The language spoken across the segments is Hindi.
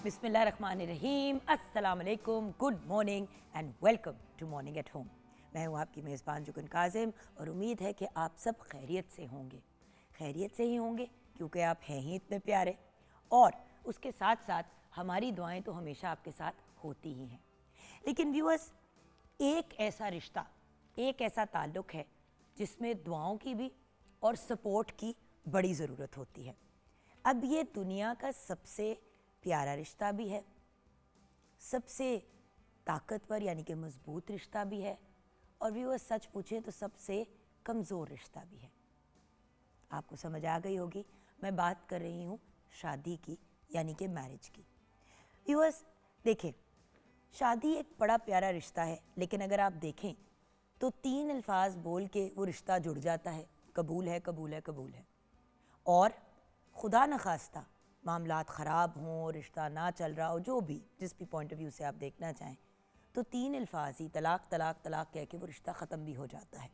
बिस्मिल्लाहिर्रहमानिर्रहीम, अस्सलाम वालेकुम, good morning and welcome to morning at home. मैं हूँ आपकी मेज़बान जुगन काजिम और उम्मीद है कि आप सब खैरियत से होंगे। खैरियत से ही होंगे क्योंकि आप हैं ही इतने प्यारे, और उसके साथ साथ हमारी दुआएं तो हमेशा आपके साथ होती ही हैं। लेकिन व्यूअर्स, एक ऐसा रिश्ता, एक ऐसा ताल्लुक़ है जिसमें दुआओं की भी और सपोर्ट की बड़ी ज़रूरत होती है। अब ये दुनिया का सबसे प्यारा रिश्ता भी है, सबसे ताकतवर यानी कि मज़बूत रिश्ता भी है, और व्यूअर्स सच पूछें तो सबसे कमज़ोर रिश्ता भी है। आपको समझ आ गई होगी, मैं बात कर रही हूँ शादी की, यानी कि मैरिज की। व्यूअर्स देखें, शादी एक बड़ा प्यारा रिश्ता है, लेकिन अगर आप देखें तो 3 अल्फाज बोल के वो रिश्ता जुड़ जाता है, कबूल है, कबूल है, कबूल है। और खुदा न खास्ता मामलात ख़राब हों, रिश्ता ना चल रहा हो, जो भी जिस भी पॉइंट ऑफ व्यू से आप देखना चाहें, तो 3 अल्फाज ही तलाक तलाक तलाक कह के वो रिश्ता ख़त्म भी हो जाता है।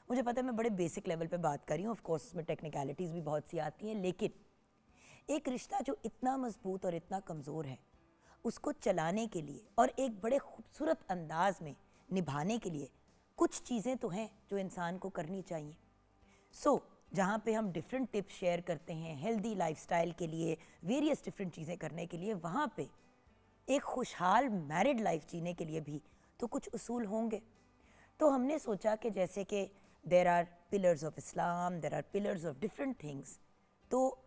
मुझे पता है मैं बड़े बेसिक लेवल पे बात कर रही हूँ, ऑफ कोर्स इसमें टेक्निकलिटीज़ भी बहुत सी आती हैं, लेकिन एक रिश्ता जो इतना मज़बूत और इतना कमज़ोर है, उसको चलाने के लिए और एक बड़े खूबसूरत अंदाज में निभाने के लिए कुछ चीज़ें तो हैं जो इंसान को करनी चाहिए। जहाँ पे हम डिफरेंट टिप्स शेयर करते हैं हेल्दी लाइफस्टाइल के लिए, वेरियस डिफरेंट चीज़ें करने के लिए, वहाँ पे एक खुशहाल मैरिड लाइफ जीने के लिए भी तो कुछ उसूल होंगे। तो हमने सोचा कि जैसे कि there are pillars of Islam, there are pillars of different things, तो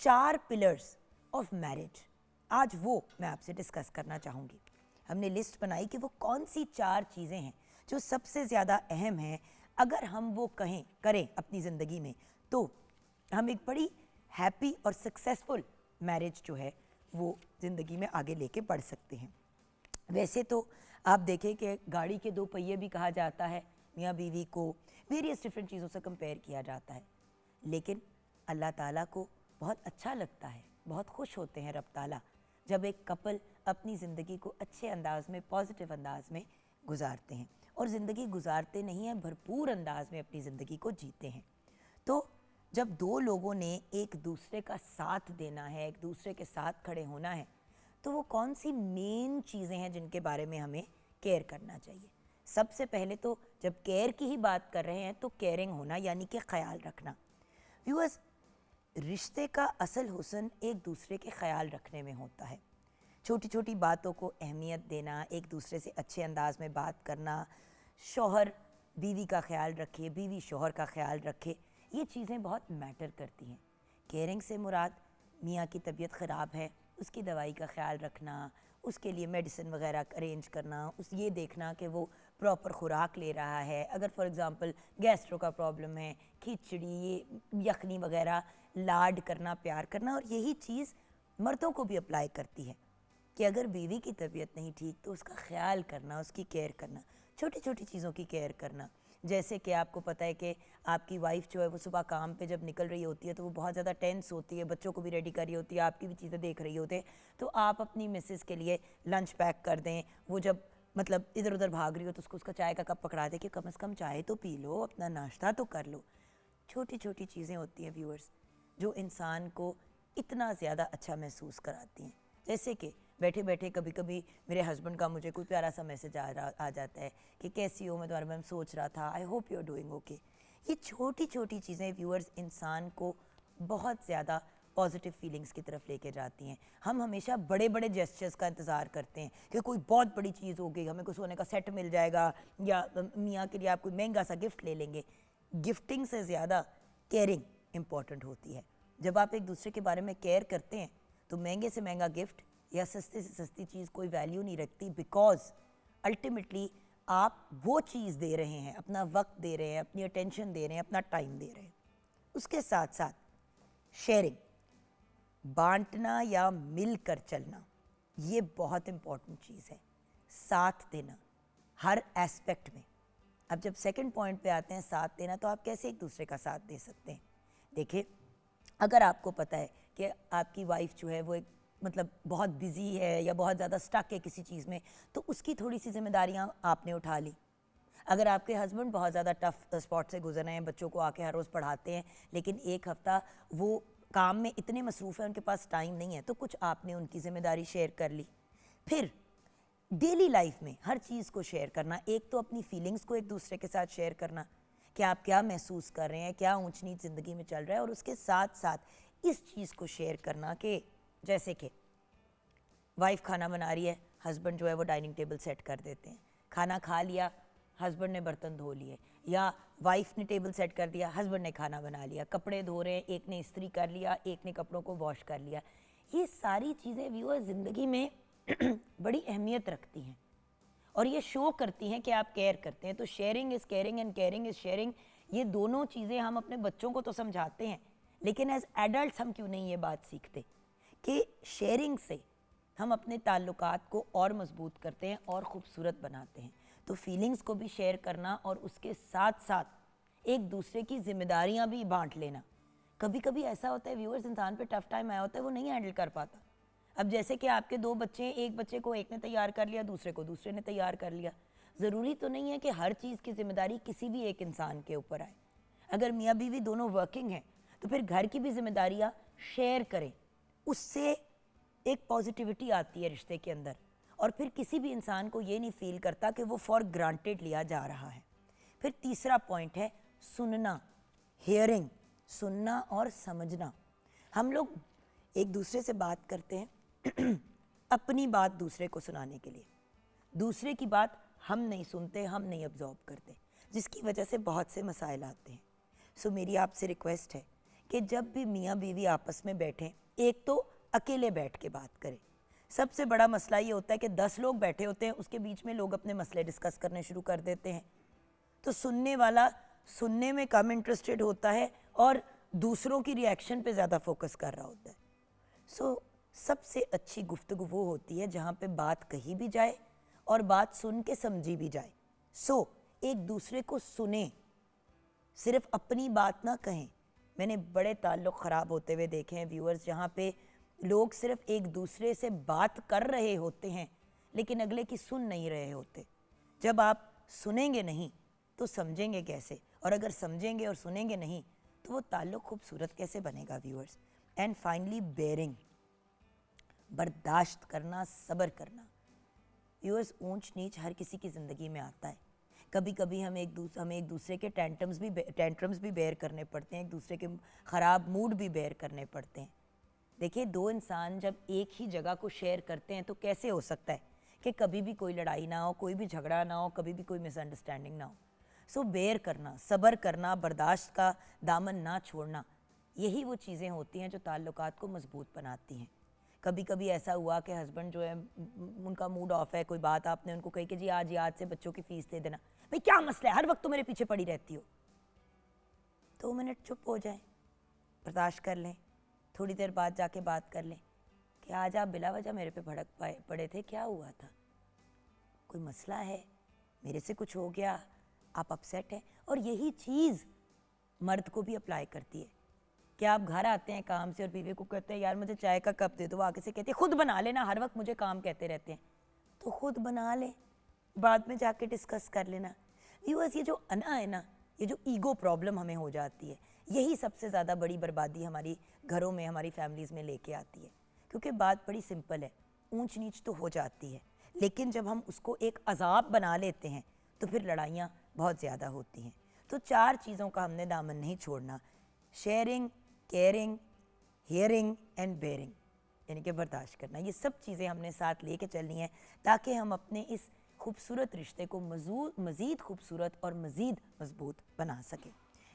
4 पिलर्स ऑफ मैरिज आज वो मैं आपसे डिस्कस करना चाहूँगी। हमने लिस्ट बनाई कि वो कौन सी 4 चीज़ें हैं जो सबसे ज़्यादा अहम हैं। अगर हम वो करें अपनी ज़िंदगी में, तो हम एक बड़ी हैप्पी और सक्सेसफुल मैरिज जो है वो ज़िंदगी में आगे लेके बढ़ सकते हैं। वैसे तो आप देखें कि गाड़ी के 2 पहिए भी कहा जाता है, मियाँ बीवी को वेरियस डिफरेंट चीज़ों से कंपेयर किया जाता है, लेकिन अल्लाह ताला को बहुत अच्छा लगता है, बहुत खुश होते हैं रब ताला जब एक कपल अपनी ज़िंदगी को अच्छे अंदाज में, पॉजिटिव अंदाज में गुजारते हैं, और ज़िंदगी गुजारते नहीं हैं, भरपूर अंदाज में अपनी ज़िंदगी को जीते हैं। तो जब 2 लोगों ने एक दूसरे का साथ देना है, एक दूसरे के साथ खड़े होना है, तो वो कौन सी मेन चीज़ें हैं जिनके बारे में हमें केयर करना चाहिए। सबसे पहले तो जब केयर की ही बात कर रहे हैं तो केयरिंग होना, यानी कि ख्याल रखना। व्यूअर्स, रिश्ते का असल हुस्न एक दूसरे के ख्याल रखने में होता है। छोटी छोटी बातों को अहमियत देना, एक दूसरे से अच्छे अंदाज में बात करना, शौहर बीवी का ख्याल रखे, बीवी शौहर का ख्याल रखे, ये चीज़ें बहुत मैटर करती हैं। केयरिंग से मुराद मियाँ की तबीयत ख़राब है, उसकी दवाई का ख्याल रखना, उसके लिए मेडिसिन वगैरह अरेंज करना, उस ये देखना कि वो प्रॉपर खुराक ले रहा है। अगर फॉर एग्ज़ाम्पल गैस्ट्रो का प्रॉब्लम है, खिचड़ी, ये यखनी वगैरह, लाड करना, प्यार करना। और यही चीज़ मर्दों को भी अप्लाई करती है कि अगर बीवी की तबीयत नहीं ठीक तो उसका ख्याल करना, उसकी केयर करना, छोटी छोटी चीज़ों की केयर करना। जैसे कि आपको पता है कि आपकी वाइफ जो है वो सुबह काम पे जब निकल रही होती है तो वो बहुत ज़्यादा टेंस होती है, बच्चों को भी रेडी कर रही होती है, आपकी भी चीज़ें देख रही होती है, तो आप अपनी मिसेस के लिए लंच पैक कर दें। वो जब मतलब इधर उधर भाग रही हो तो उसका चाय का कप पकड़ा दे कि कम से कम चाय तो पी लो, अपना नाश्ता तो कर लो। छोटी छोटी चीज़ें होती हैं व्यूअर्स, जो इंसान को इतना ज़्यादा अच्छा महसूस कराती हैं। जैसे कि बैठे बैठे कभी कभी मेरे हस्बैंड का मुझे कोई प्यारा सा मैसेज आ जाता है कि कैसी हो, मैं तुम्हारे बारे में सोच रहा था, I hope you are doing okay. ये छोटी छोटी चीज़ें व्यूअर्स इंसान को बहुत ज़्यादा पॉजिटिव फीलिंग्स की तरफ लेके जाती हैं। हम हमेशा बड़े बड़े जेस्चर्स का इंतज़ार करते हैं कि कोई बहुत बड़ी चीज़ हो गई, हमें कोई सोने का सेट मिल जाएगा, या मियाँ के लिए आप कोई महंगा सा गिफ्ट ले लेंगे। गिफ्टिंग से ज़्यादा केयरिंग इम्पॉर्टेंट होती है। जब आप एक दूसरे के बारे में केयर करते हैं तो महंगे से महंगा गिफ्ट या सस्ते से सस्ती चीज़ कोई वैल्यू नहीं रखती, बिकॉज अल्टीमेटली आप वो चीज़ दे रहे हैं, अपना वक्त दे रहे हैं, अपनी अटेंशन दे रहे हैं, अपना टाइम दे रहे हैं। उसके साथ साथ शेयरिंग, बांटना या मिलकर चलना, ये बहुत इम्पॉर्टेंट चीज़ है। साथ देना हर एस्पेक्ट में। अब जब सेकंड पॉइंट पे आते हैं साथ देना, तो आप कैसे एक दूसरे का साथ दे सकते हैं। देखिए, अगर आपको पता है कि आपकी वाइफ जो है वो एक मतलब बहुत बिजी है या बहुत ज़्यादा स्टक है किसी चीज़ में, तो उसकी थोड़ी सी जिम्मेदारियां आपने उठा ली। अगर आपके हस्बैंड बहुत ज़्यादा टफ स्पॉट से गुजर रहे हैं, बच्चों को आके हर रोज़ पढ़ाते हैं, लेकिन एक हफ़्ता वो काम में इतने मसरूफ़ हैं, उनके पास टाइम नहीं है, तो कुछ आपने उनकी ज़िम्मेदारी शेयर कर ली। फिर डेली लाइफ में हर चीज़ को शेयर करना, एक तो अपनी फीलिंग्स को एक दूसरे के साथ शेयर करना कि आप क्या महसूस कर रहे हैं, क्या ऊंच नीच ज़िंदगी में चल रहा है, और उसके साथ साथ इस चीज़ को शेयर करना कि जैसे कि वाइफ खाना बना रही है, हस्बैंड जो है वो डाइनिंग टेबल सेट कर देते हैं, खाना खा लिया, हस्बैंड ने बर्तन धो लिए, या वाइफ ने टेबल सेट कर दिया, हस्बैंड ने खाना बना लिया, कपड़े धो रहे हैं, एक ने इस्त्री कर लिया, एक ने कपड़ों को वॉश कर लिया। ये सारी चीज़ें व्यूअर्स ज़िंदगी में बड़ी अहमियत रखती हैं और ये शो करती हैं कि आप केयर करते हैं। तो sharing is caring and caring is sharing, ये दोनों चीज़ें हम अपने बच्चों को तो समझाते हैं, लेकिन एज एडल्ट हम क्यों नहीं ये बात सीखते कि शेयरिंग से हम अपने ताल्लुकात को और मजबूत करते हैं और ख़ूबसूरत बनाते हैं। तो फीलिंग्स को भी शेयर करना और उसके साथ साथ एक दूसरे की जिम्मेदारियां भी बांट लेना। कभी कभी ऐसा होता है व्यूअर्स, इंसान पे टफ टाइम आया होता है, वो नहीं हैंडल कर पाता। अब जैसे कि आपके दो बच्चे हैं, एक बच्चे को एक ने तैयार कर लिया, दूसरे को दूसरे ने तैयार कर लिया। ज़रूरी तो नहीं है कि हर चीज़ की जिम्मेदारी किसी भी एक इंसान के ऊपर आए। अगर मियाँ बीवी दोनों वर्किंग हैं तो फिर घर की भी जिम्मेदारियाँ शेयर करें, उससे एक पॉजिटिविटी आती है रिश्ते के अंदर, और फिर किसी भी इंसान को ये नहीं फील करता कि वो फॉर ग्रांटेड लिया जा रहा है। फिर तीसरा पॉइंट है सुनना, हियरिंग, सुनना और समझना। हम लोग एक दूसरे से बात करते हैं अपनी बात दूसरे को सुनाने के लिए, दूसरे की बात हम नहीं सुनते, हम नहीं अब्जॉर्ब करते, जिसकी वजह से बहुत से मसाइल आते हैं। सो मेरी आपसे रिक्वेस्ट है कि जब भी मियाँ बीवी आपस में बैठें, एक तो अकेले बैठ के बात करें। सबसे बड़ा मसला ये होता है कि 10 लोग बैठे होते हैं, उसके बीच में लोग अपने मसले डिस्कस करने शुरू कर देते हैं, तो सुनने वाला सुनने में कम इंटरेस्टेड होता है और दूसरों की रिएक्शन पे ज़्यादा फोकस कर रहा होता है। सो सबसे अच्छी गुफ्तगू वो होती है जहाँ पे बात कही भी जाए और बात सुन के समझी भी जाए। सो एक दूसरे को सुने, सिर्फ अपनी बात ना कहें। मैंने बड़े ताल्लुक़ ख़राब होते हुए देखे हैं व्यूअर्स, जहाँ पे लोग सिर्फ एक दूसरे से बात कर रहे होते हैं लेकिन अगले की सुन नहीं रहे होते। जब आप सुनेंगे नहीं तो समझेंगे कैसे, और अगर समझेंगे और सुनेंगे नहीं तो वो ताल्लुक़ खूबसूरत कैसे बनेगा व्यूअर्स। एंड फाइनली बेयरिंग, बर्दाश्त करना, सब्र करना। व्यूअर्स, ऊंच नीच हर किसी की ज़िंदगी में आता है। कभी कभी हमें एक दूसरे के टेंट्रम्स भी बेयर करने पड़ते हैं, एक दूसरे के ख़राब मूड भी बेयर करने पड़ते हैं। देखिए, दो इंसान जब एक ही जगह को शेयर करते हैं तो कैसे हो सकता है कि कभी भी कोई लड़ाई ना हो, कोई भी झगड़ा ना हो, कभी भी कोई मिसअंडरस्टैंडिंग ना हो। सो बेयर करना, सब्र करना, बर्दाश्त का दामन ना छोड़ना, यही वो चीज़ें होती हैं जो ताल्लुकात को मजबूत बनाती हैं। कभी कभी ऐसा हुआ कि हस्बैंड जो है उनका मूड ऑफ है, कोई बात आपने उनको कही कि जी आज याद से बच्चों की फ़ीस दे देना। भाई क्या मसला है, हर वक्त तो मेरे पीछे पड़ी रहती हो। 2 मिनट चुप हो जाएं, बर्दाश्त कर लें, थोड़ी देर बाद जाके बात कर लें कि आज आप बिला वजह मेरे पे भड़क पड़े थे, क्या हुआ था, कोई मसला है, मेरे से कुछ हो गया, आप अपसेट हैं। और यही चीज़ मर्द को भी अप्लाई करती है कि आप घर आते हैं काम से और बीवी को कहते हैं यार मुझे चाय का कप दे दो, वो आगे से कहती है खुद बना लेना, हर वक्त मुझे काम कहते रहते हैं। तो खुद बना लें, बाद में जाके डिस्कस कर लेना। व्यूअर्स, ये जो अना है ना, ये जो ईगो प्रॉब्लम हमें हो जाती है, यही सबसे ज़्यादा बड़ी बर्बादी हमारी घरों में, हमारी फैमिलीज़ में लेके आती है। क्योंकि बात बड़ी सिंपल है, ऊंच नीच तो हो जाती है, लेकिन जब हम उसको एक अजाब बना लेते हैं तो फिर लड़ाइयाँ बहुत ज़्यादा होती हैं। तो 4 चीज़ों का हमने दामन नहीं छोड़ना, sharing, caring, hearing and bearing, यानी कि बर्दाश्त करना। ये सब चीज़ें हमने साथ लेके चलनी है ताकि हम अपने इस खूबसूरत रिश्ते को मज़ीद खूबसूरत और मज़ीद मजबूत बना सकें।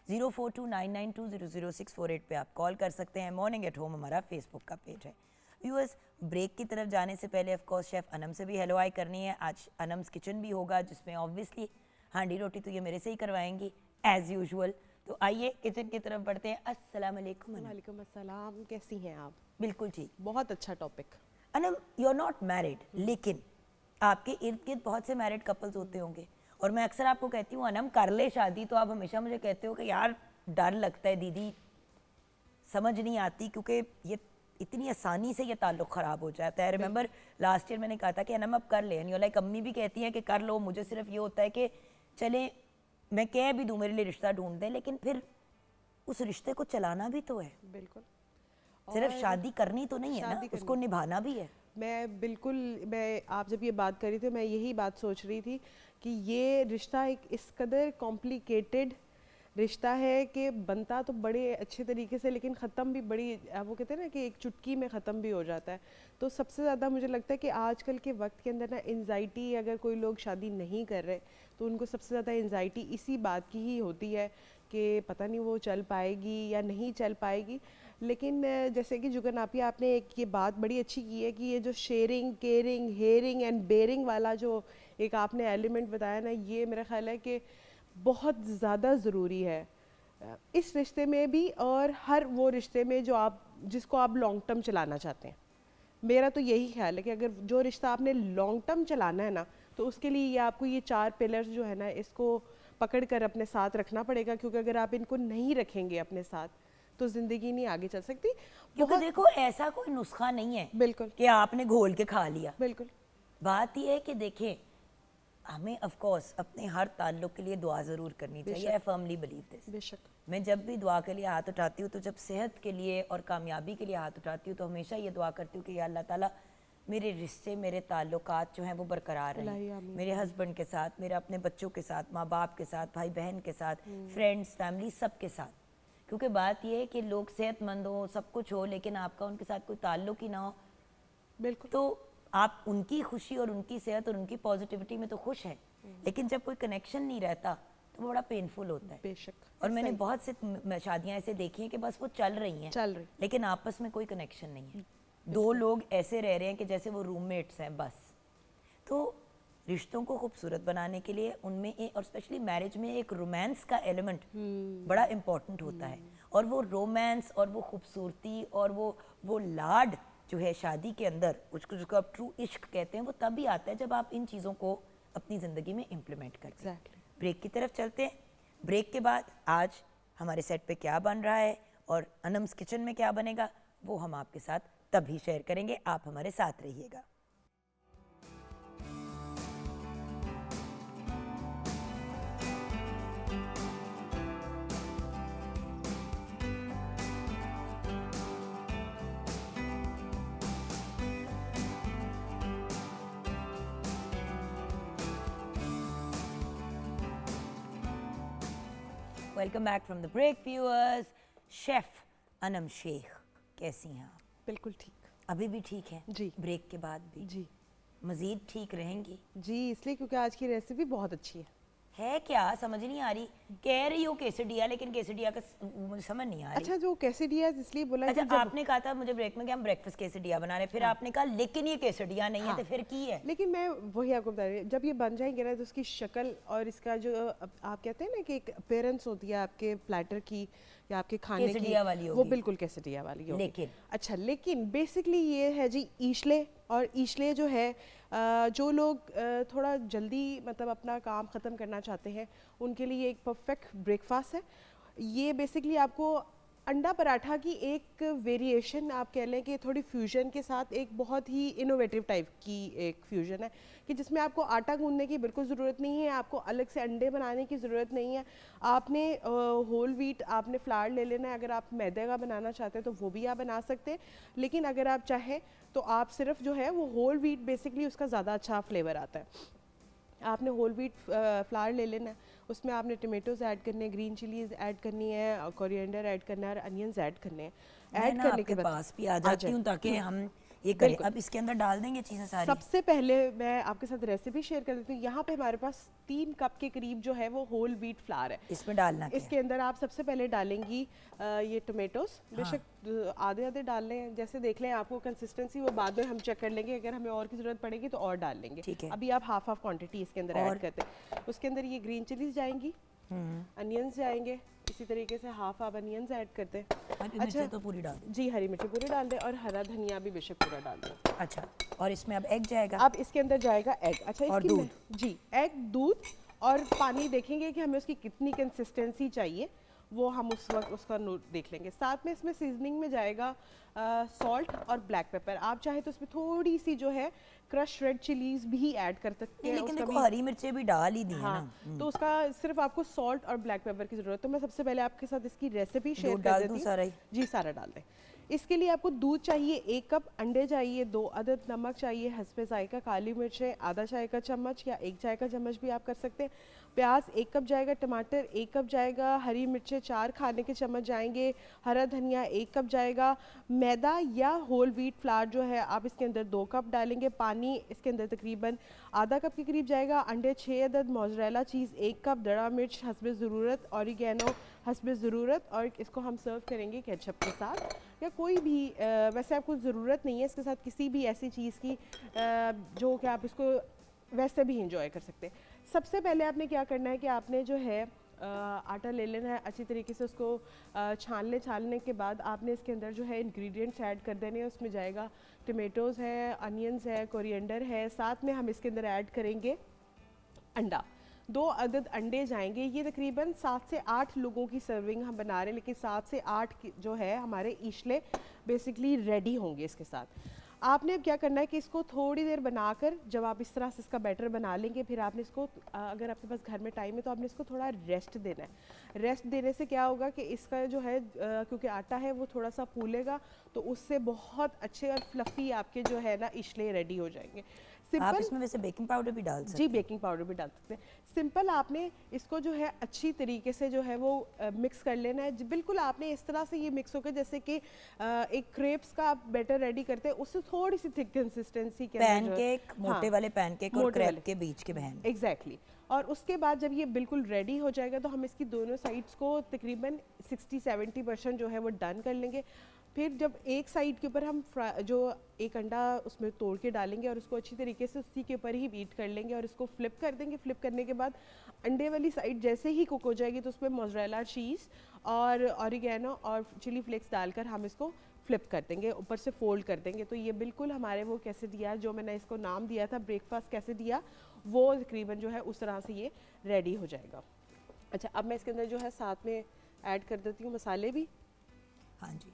042992000648 पे आप कॉल कर सकते हैं। मॉर्निंग एट होम हमारा फेसबुक का पेज है। व्यूअर्स, ब्रेक की तरफ जाने से पहले ऑफकोर्स शेफ़ अनम से भी हेलो हाई करनी है। आज अनम्स किचन भी होगा जिसमें ऑब्वियसली हांडी रोटी तो ये मेरे से ही करवाएंगी एज़ यूजुअल। तो आइए किचन की तरफ बढ़ते हैं। अस्सलाम वालेकुम। वालेकुम अस्सलाम, कैसी हैं आप? बिल्कुल ठीक। बहुत अच्छा topic. Anam, you are not married, लेकिन आपके इर्द गिर्द बहुत से मैरिड कपल्स होते होंगे और मैं अक्सर आपको कहती हूँ अनम कर ले शादी, तो आप हमेशा मुझे कहते हो कि यार डर लगता है दीदी, समझ नहीं आती, क्योंकि ये इतनी आसानी से ये ताल्लुक़ ख़राब हो जाता है। रिमेंबर लास्ट ईयर मैंने कहा था कि अनम अब कर ले, यानी लाइक अम्मी भी कहती हैं कि कर लो, मुझे सिर्फ ये होता है कि चले मैं कह भी दूँ मेरे लिए रिश्ता ढूंढ दें, लेकिन फिर उस रिश्ते को चलाना भी तो है। बिल्कुल। सिर्फ शादी करनी तो नहीं है ना, शादी करनी। उसको निभाना भी है। मैं आप जब ये बात कर रही थी मैं यही बात सोच रही थी कि ये रिश्ता एक इस कदर कॉम्प्लिकेटेड रिश्ता है कि बनता तो बड़े अच्छे तरीके से लेकिन ख़त्म भी बड़ी वो कहते हैं ना कि एक चुटकी में ख़त्म भी हो जाता है। तो सबसे ज़्यादा मुझे लगता है कि आजकल के वक्त के अंदर ना एंजाइटी, अगर कोई लोग शादी नहीं कर रहे तो उनको सबसे ज़्यादा एंजाइटी इसी बात की ही होती है कि पता नहीं वो चल पाएगी या नहीं चल पाएगी। लेकिन जैसे कि जुगन आपने एक ये बात बड़ी अच्छी की है कि ये जो sharing, caring, hearing and bearing वाला जो एक आपने एलिमेंट बताया ना, ये मेरा ख्याल है कि बहुत ज़्यादा ज़रूरी है इस रिश्ते में भी और हर वो रिश्ते में जो जिसको आप लॉन्ग टर्म चलाना चाहते हैं। मेरा तो यही ख्याल है कि अगर जो रिश्ता आपने लॉन्ग टर्म चलाना है ना तो उसके लिए ये आपको ये 4 पिलर्स जो है ना इसको पकड़ कर अपने साथ रखना पड़ेगा, क्योंकि अगर आप इनको नहीं रखेंगे अपने साथ तो ज़िंदगी नहीं आगे चल सकती। क्योंकि देखो ऐसा कोई नुस्खा नहीं है बिल्कुल कि आपने घोल के खा लिया। बिल्कुल बात यह है कि देखें, हमें ऑफ कोर्स अपने हर ताल्लुक के लिए दुआ ज़रूर करनी चाहिए। I firmly believe this. बेशक मैं जब भी दुआ के लिए हाथ उठाती हूँ तो जब सेहत के लिए और कामयाबी के लिए हाथ उठाती हूँ तो हमेशा ये दुआ करती हूँ कि या अल्लाह ताला मेरे रिश्ते, मेरे ताल्लुकात जो हैं वो बरकरार रहें, मेरे हस्बैंड के साथ, मेरे अपने बच्चों के साथ, माँ बाप के साथ, भाई बहन के साथ, फ्रेंड्स, फैमिली, सब के साथ। क्योंकि बात यह है कि लोग सेहतमंद हो, सब कुछ हो, लेकिन आपका उनके साथ कोई ताल्लुक ही ना हो, बिल्कुल, तो आप उनकी खुशी और उनकी सेहत और उनकी पॉजिटिविटी में तो खुश हैं, लेकिन जब कोई कनेक्शन नहीं रहता तो बड़ा पेनफुल होता है। बेशक। और मैंने बहुत से शादियां ऐसे देखी हैं कि बस वो चल रही हैं, लेकिन आपस में कोई कनेक्शन नहीं है। 2 लोग ऐसे रह रहे हैं कि जैसे वो रूममेट्स हैं बस। तो रिश्तों को खूबसूरत बनाने के लिए उनमें और स्पेशली मैरिज में एक रोमांस का एलिमेंट बड़ा इम्पोर्टेंट होता है। और वो रोमांस और वो खूबसूरती और वो लाड जो है शादी के अंदर, उसको आप ट्रू इश्क कहते हैं, वो तभी आता है जब आप इन चीज़ों को अपनी ज़िंदगी में इम्प्लीमेंट करते हैं। ब्रेक की तरफ चलते हैं। ब्रेक के बाद आज हमारे सेट पे क्या बन रहा है और अनम्स किचन में क्या बनेगा वो हम आपके साथ तभी शेयर करेंगे। आप हमारे साथ रहिएगा। Welcome back from the break viewers. Chef Anam Shaikh, कैसी हैं आप? बिल्कुल ठीक, अभी भी ठीक है जी, ब्रेक के बाद भी जी, मज़ीद ठीक रहेंगी जी, इसलिए क्योंकि आज की रेसिपी बहुत अच्छी है। क्या समझ नहीं आ रही? कह रही हो केसडिया, लेकिन केसडिया का मुझे समझ नहीं आ रही। अच्छा, जो केसडिया इसलिए बोला। अच्छा, आपने कहा था मुझे ब्रेक में कि हम ब्रेकफास्ट केसडिया बना रहे, फिर आपने कहा लेकिन ये केसडिया नहीं है, तो फिर की है? लेकिन मैं वही आपको बता रही हूँ, जब ये बन जाएंगे ना तो उसकी शक्ल और इसका जो आप कहते हैं ना कि एक अपीयरेंस होती है आपके प्लेटर की या आपके खाने की, केसडिया वाली होगी। वो बिल्कुल केसडिया वाली होगी। लेकिन अच्छा, लेकिन बेसिकली ये है जी ईशले। और ईशले जो है जो लोग थोड़ा जल्दी मतलब अपना काम ख़त्म करना चाहते हैं उनके लिए एक परफेक्ट ब्रेकफास्ट है। ये बेसिकली आपको अंडा पराठा की एक वेरिएशन आप कह लें कि थोड़ी फ्यूजन के साथ एक बहुत ही इनोवेटिव टाइप की एक फ्यूजन है कि जिसमें आपको आटा गूंदने की बिल्कुल ज़रूरत नहीं है, आपको अलग से अंडे बनाने की ज़रूरत नहीं है। आपने होल व्हीट आपने फ्लावर ले लेना है। अगर आप मैदे का बनाना चाहते हैं तो वो भी आप बना सकते हैं, लेकिन अगर आप चाहें तो आप सिर्फ जो है वो होल व्हीट, बेसिकली उसका ज़्यादा अच्छा फ्लेवर आता है। आपने होल व्हीट फ्लावर ले लेना है, उसमें आपने टमेटोज़ ऐड करने हैं, ग्रीन चिलीज़ ऐड करनी है, कोरिएंडर ऐड करना है और अनियंस ऐड करने हैं। ऐड करने के बाद पास भी आ जाती हूँ ताकि हम ये करें। अब इसके अंदर डाल देंगे चीज़ें सारी। सबसे पहले मैं आपके साथ रेसिपी शेयर कर देती हूँ। यहाँ पे हमारे पास 3 कप के करीब जो है वो होल व्हीट फ्लावर है। इसमें डालना क्या? इसके अंदर आप सबसे पहले डालेंगी ये टमेटोज़। बेशक आधे आधे डाल लें, जैसे देख लें आपको कंसिस्टेंसी, वो बाद में हम चेक कर लेंगे, अगर हमें और की ज़रूरत पड़ेगी तो और डाल लेंगे। ठीक है। अभी आप हाफ क्वांटिटी इसके अंदर ऐड करते हैं। उसके अंदर ये ग्रीन चिलीज जाएंगी, अनियंस जाएंगे, इसी तरीके से हाफ अनियंस ऐड करते हैं। अच्छा, तो पूरी डाल जी, हरी मिर्ची पूरी डाल दें और हरा धनिया भी बेशक पूरा डाल दें। अच्छा, और इसमें अब एग जाएगा? अब इसके अंदर जाएगा एग। अच्छा, और दूध? जी, एग, दूध और पानी देखेंगे कि हमें उसकी कितनी कंसिस्टेंसी चाहिए, वो हम उस वक्त उसका नोट देख लेंगे। साथ में इसमें सीजनिंग में जाएगा सॉल्ट और ब्लैक पेपर। आप चाहे तो इसमें थोड़ी सी जो है क्रश रेड चिलीज भी ऐड कर सकते हैं। लेकिन देखो हरी मिर्चें भी डाल ही दी हाँ, है ना। तो उसका सिर्फ आपको सॉल्ट और ब्लैक पेपर की जरूरत है। तो मैं सबसे पहले आपके साथ इसकी रेसिपी शेयर कर डाल देती दूं हूँ। सारा ही? जी, सारा डाल दें। इसके लिए आपको दूध चाहिए 1 कप, अंडे चाहिए 2 अदद, नमक चाहिए हस्बे जायका, काली मिर्चें आधा चाय का चम्मच या 1 चाय का चम्मच भी आप कर सकते हैं, प्याज 1 कप जाएगा, टमाटर 1 कप जाएगा, हरी मिर्चें 4 खाने के चम्मच जाएंगे, हरा धनिया 1 कप जाएगा, मैदा या होल व्हीट फ्लावर जो है आप इसके अंदर 2 कप डालेंगे, पानी इसके अंदर तकरीबन आधा कप के करीब जाएगा, अंडे 6 अदद, मोज़रेला चीज़ 1 कप, दड़ा मिर्च हस्बे ज़रूरत, ऑरिगेनो हस्बे ज़रूरत, और इसको हम सर्व करेंगे केचप के साथ या कोई भी वैसे आपको ज़रूरत नहीं है इसके साथ किसी भी ऐसी चीज़ की जो कि आप इसको वैसे भी इंजॉय कर सकते हैं। सबसे पहले आपने क्या करना है कि आपने जो है आटा ले लेना है, अच्छी तरीके से उसको छानने के बाद आपने इसके अंदर जो है इंग्रेडिएंट्स ऐड कर देने हैं। उसमें जाएगा टमेटोज़ है, अनियंस है, कोरिएंडर है, साथ में हम इसके अंदर ऐड करेंगे अंडा, 2 अदद अंडे जाएंगे। ये तकरीबन 7 से 8 लोगों की सर्विंग हम बना रहे हैं, लेकिन 7 से 8 जो है हमारे इशले बेसिकली रेडी होंगे इसके साथ। आपने अब क्या करना है कि इसको थोड़ी देर बनाकर जब आप इस तरह से इसका बैटर बना लेंगे, फिर आपने इसको अगर आपके पास घर में टाइम है तो आपने इसको थोड़ा रेस्ट देना है। रेस्ट देने से क्या होगा कि इसका जो है क्योंकि आटा है वो थोड़ा सा फूलेगा, तो उससे बहुत अच्छे और फ्लफ़ी आपके जो है ना इशले रेडी हो जाएंगे। आप इसमें वैसे बेकिंग पाउडर भी डाल सकते जी, बेकिंग पाउडर भी डाल सकते हैं। सिंपल आपने इसको जो है अच्छी तरीके से जो है वो मिक्स कर लेना है। बिल्कुल आपने इस तरह से ये मिक्स होकर जैसे कि एक क्रेप्स का आप बैटर रेडी करते हैं उससे थोड़ी सी थिक कंसिस्टेंसी के पैनकेक, मोटे वाले पैनकेक और क्रेप के बीच के बहन। एग्जैक्टली। और उसके बाद जब ये बिल्कुल रेडी हो जाएगा तो हम इसकी दोनों साइड्स को तकरीबन 60-70% जो है वो डन कर लेंगे। फिर जब एक साइड के ऊपर हम जो एक अंडा उसमें तोड़ के डालेंगे और उसको अच्छी तरीके से उसी के ऊपर ही बीट कर लेंगे और इसको फ्लिप कर देंगे। फ्लिप करने के बाद अंडे वाली साइड जैसे ही कुक हो जाएगी तो उसमें मोज़रेला चीज़ और ऑरिगेनो और चिली फ्लेक्स डालकर हम इसको फ्लिप कर देंगे, ऊपर से फोल्ड कर देंगे। तो ये बिल्कुल हमारे वो कैसे दिया जो मैंने इसको नाम दिया था ब्रेकफास्ट कैसे दिया, वो तकरीबन जो है उस तरह से ये रेडी हो जाएगा। अच्छा, अब मैं इसके अंदर जो है साथ में ऐड कर देती हूँ मसाले भी। हाँ जी,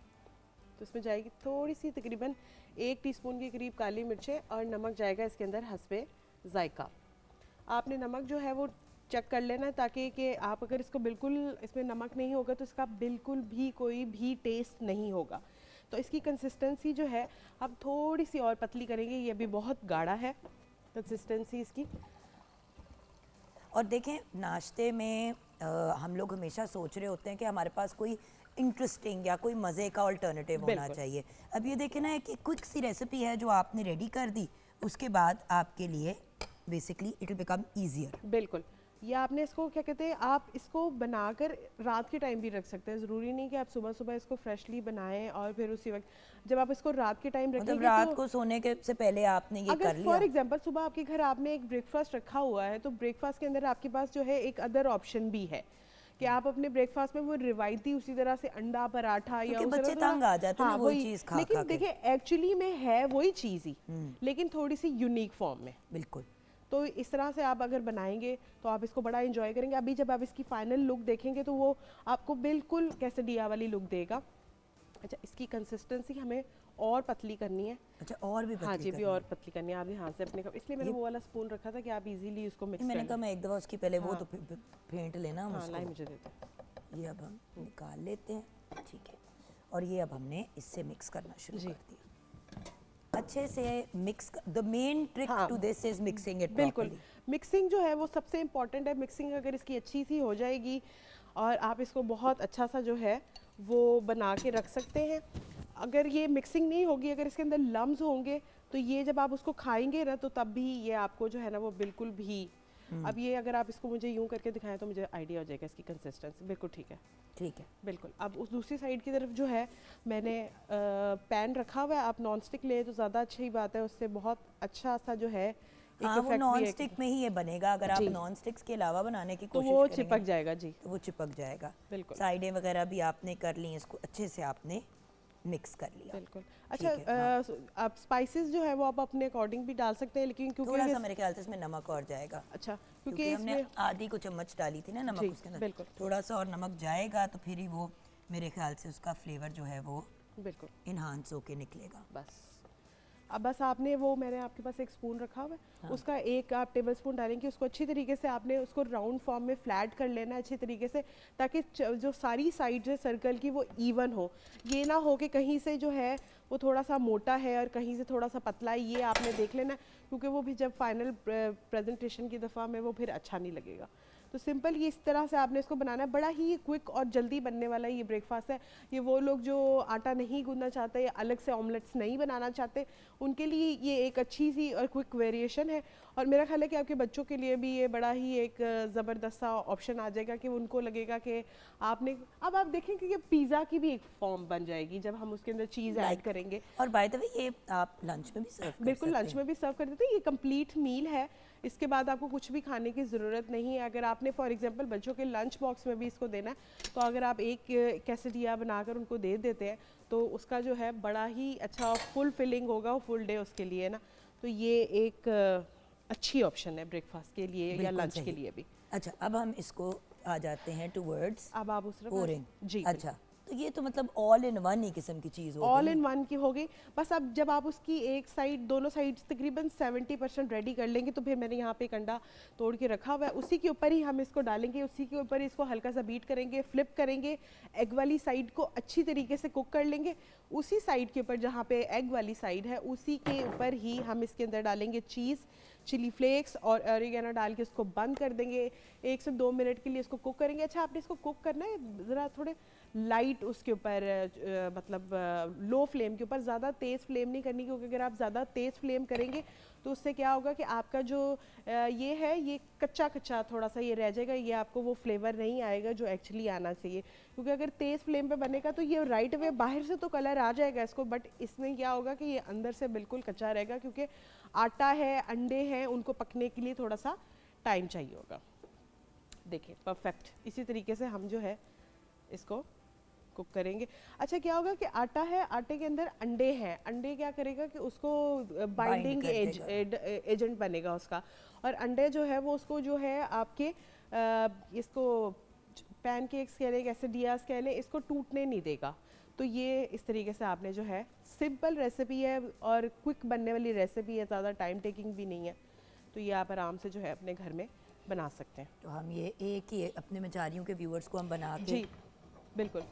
तो इसमें जाएगी थोड़ी सी तकरीबन 1 टीस्पून के करीब काली मिर्चें और नमक जाएगा इसके अंदर हस्बे जायका। आपने नमक जो है वो चेक कर लेना है ताकि कि आप अगर इसको बिल्कुल इसमें नमक नहीं होगा तो इसका बिल्कुल भी कोई भी टेस्ट नहीं होगा। तो इसकी कंसिस्टेंसी जो है आप थोड़ी सी और पतली करेंगे, ये भी बहुत गाढ़ा है कंसिस्टेंसी इसकी। और देखें नाश्ते में हम लोग हमेशा सोच रहे होते हैं कि हमारे पास कोई इंटरेस्टिंग या कोई मज़े का अल्टरनेटिव होना चाहिए। अब ये देखें ना कि क्विक सी रेसिपी है जो आपने रेडी कर दी, उसके बाद आपके लिए basically it will become easier. बिल्कुल, ये आपने इसको क्या कहते हैं, आप इसको बनाकर रात के टाइम भी रख सकते हैं। ज़रूरी नहीं कि आप सुबह सुबह इसको फ्रेशली बनाएं और फिर उसी वक्त जब आप इसको रात के टाइम रखेंगे, मतलब रात को सोने के से पहले आपने ये कर लिया। फॉर एग्जांपल सुबह आपके घर आपने एक ब्रेकफास्ट रखा हुआ है तो ब्रेकफास्ट के अंदर आपके पास जो है एक अदर ऑप्शन भी है कि आप अपने ब्रेकफास्ट में वो रिवायती उसी तरह से अंडा पराठा या बच्चे तंग आ जाते हैं वही चीज़ खा लेकिन देखिए एक्चुअली में है वही चीज़ ही, लेकिन थोड़ी सी यूनिक फॉर्म में। बिल्कुल। तो इस तरह से आप अगर बनाएंगे तो आप इसको बड़ा एंजॉय करेंगे। अभी जब आप इसकी फाइनल लुक देखेंगे तो वो आपको बिल्कुल कैसेडिया वाली लुक देगा। अच्छा, इसकी कंसिस्टेंसी हमें और पतली करनी है। अच्छा, और भी पतली? हाँ जी, भी और पतली करनी है। आप ध्यान से अपने इसलिए मैंने वो वाला स्पून रखा था कि आप इजीली उसको मिक्स मैंने कहा मैं एक दफ़ा उसकी पहले वो तो फेंट लेना हम उसको। हाँ, मुझे देते। ये अब हम निकाल लेते हैं, ठीक है। और ये अब हमने इससे मिक्स करना शुरू कर दिया अच्छे से mix. The main trick to this is mixing it. बिल्कुल, मिक्सिंग जो है वो सबसे इम्पॉर्टेंट है। मिक्सिंग अगर इसकी अच्छी सी हो जाएगी और आप इसको बहुत अच्छा सा जो है वो बना के रख सकते हैं। अगर ये मिक्सिंग नहीं होगी, अगर इसके अंदर लम्स होंगे तो ये जब आप उसको खाएंगे ना तो तब भी ये आपको जो है ना वो बिल्कुल भी अब ये अगर आप इसको मुझे यूं करके दिखाएं तो मुझे आइडिया हो जाएगा इसकी कंसिस्टेंसी। बिल्कुल ठीक है, ठीक है, बिल्कुल। अब उस दूसरी साइड की तरफ जो है मैंने पैन रखा हुआ है। आप नॉन स्टिक ले तो ज़्यादा अच्छी बात है, उससे बहुत अच्छा सा जो है हाँ, वो नॉन स्टिक में ही ये बनेगा। अगर आप नॉन स्टिक्स के अलावा बनाने की कोशिश तो वो चिपक जाएगा जी, तो वो चिपक जाएगा। बिल्कुल। साइडें वगैरह भी आपने कर ली, इसको अच्छे से आपने मिक्स कर लिया। बिल्कुल। अच्छा, आप स्पाइसेस जो है वो आप अपने अकॉर्डिंग भी डाल सकते हैं, लेकिन क्योंकि थोड़ा सा मेरे ख्याल से इसमें नमक और जाएगा। अच्छा, क्योंकि हमने आधी को चम्मच डाली थी ना नमक उसके अंदर, बिल्कुल थोड़ा सा और नमक जाएगा तो फिर ही वो मेरे ख्याल से उसका फ्लेवर जो है वो बिल्कुल इन्हांस होके निकलेगा। बस अब बस आपने वो, मैंने आपके पास एक स्पून रखा हुआ है, उसका एक आप टेबल स्पून डालेंगे, उसको अच्छी तरीके से आपने उसको राउंड फॉर्म में फ्लैट कर लेना है अच्छी तरीके से, ताकि जो सारी साइड है सर्कल की वो इवन हो। ये ना हो कि कहीं से जो है वो थोड़ा सा मोटा है और कहीं से थोड़ा सा पतला है, ये आपने देख लेना है, क्योंकि वो भी जब फाइनल प्रेजेंटेशन की दफ़ा में वो फिर अच्छा नहीं लगेगा। तो सिंपल ये इस तरह से आपने इसको बनाना है, बड़ा ही क्विक और जल्दी बनने वाला ये ब्रेकफास्ट है। ये वो लोग जो आटा नहीं गूंदना चाहते या अलग से ऑमलेट्स नहीं बनाना चाहते, उनके लिए ये एक अच्छी सी और क्विक वेरिएशन है। और मेरा ख्याल है कि आपके बच्चों के लिए भी ये बड़ा ही एक ज़बरदस्त सा ऑप्शन आ जाएगा कि उनको लगेगा कि आपने, अब आप देखें कि ये पिज़्ज़ा की भी एक फॉर्म बन जाएगी जब हम उसके अंदर चीज़ ऐड करेंगे। और बाय द वे ये आप लंच में भी सर्व कर बिल्कुल, सकते लंच में भी सर्व कर देते हैं। ये कंप्लीट मील है, इसके बाद आपको कुछ भी खाने की ज़रूरत नहीं है। अगर आपने फॉर एग्जांपल बच्चों के लंच बॉक्स में भी इसको देना है, तो अगर आप एक कैसेडिया बनाकर उनको दे देते हैं तो उसका जो है बड़ा ही अच्छा फुल फिलिंग होगा फुल डे उसके लिए ना। तो ये एक अच्छी ऑप्शन है ब्रेकफास्ट के लिए या बिल्कुल लंच के सही। लिए भी। अच्छा, अब हम इसको आ जाते हैं टुवर्ड्स अब आप उस तरफ pouring। जी, अच्छा, तो ये तो मतलब ऑल इन वन ही किस्म की चीज़ हो ऑल गई इन ना। वन की हो गई। बस अब जब आप उसकी एक साइड, दोनों साइड्स तकरीबन 70% रेडी कर लेंगे, तो फिर मैंने यहाँ पे एक अंडा तोड़ के रखा हुआ है, उसी के ऊपर ही हम इसको डालेंगे, उसी के ऊपर इसको हल्का सा बीट करेंगे, फ्लिप करेंगे, एग वाली साइड को अच्छी तरीके से कुक कर लेंगे। उसी साइड के ऊपर जहाँ पे एग वाली साइड है, उसी के ऊपर ही हम इसके अंदर डालेंगे चीज़, चिली फ्लेक्स और ऑरिगेनो डाल के इसको बंद कर देंगे। 1 से 2 मिनट के लिए इसको कुक करेंगे। अच्छा, आपने इसको कुक करना है ज़रा थोड़े लाइट उसके ऊपर, मतलब लो फ्लेम के ऊपर, ज़्यादा तेज़ फ्लेम नहीं करनी, क्योंकि अगर आप ज़्यादा तेज़ फ्लेम करेंगे तो उससे क्या होगा कि आपका जो ये है ये कच्चा कच्चा थोड़ा सा ये रह जाएगा, ये आपको वो फ्लेवर नहीं आएगा जो एक्चुअली आना चाहिए। क्योंकि अगर तेज़ फ्लेम पे बनेगा तो ये राइट वे बाहर से तो कलर आ जाएगा इसको, बट इसमें क्या होगा कि ये अंदर से बिल्कुल कच्चा रहेगा, क्योंकि आटा है, अंडे हैं, उनको पकने के लिए थोड़ा सा टाइम चाहिए होगा। देखिए परफेक्ट, इसी तरीके से हम जो है इसको कुक करेंगे। अच्छा, क्या होगा कि आटा है, आटे के अंदर अंडे हैं, अंडे क्या करेगा कि उसको बाइंडिंग एजेंट बनेगा उसका, और अंडे जो है वो उसको जो है आपके इसको पैनकेक्स कह लें, कैसेडियास कह लें, इसको टूटने नहीं देगा। तो ये इस तरीके से आपने जो है, सिंपल रेसिपी है और क्विक बनने वाली रेसिपी है, ज़्यादा टाइम टेकिंग भी नहीं है, तो ये आप आराम से जो है अपने घर में बना सकते हैं। तो हम ये एक ही अपने मचारियों के व्यूअर्स को हम बना के जी बिल्कुल।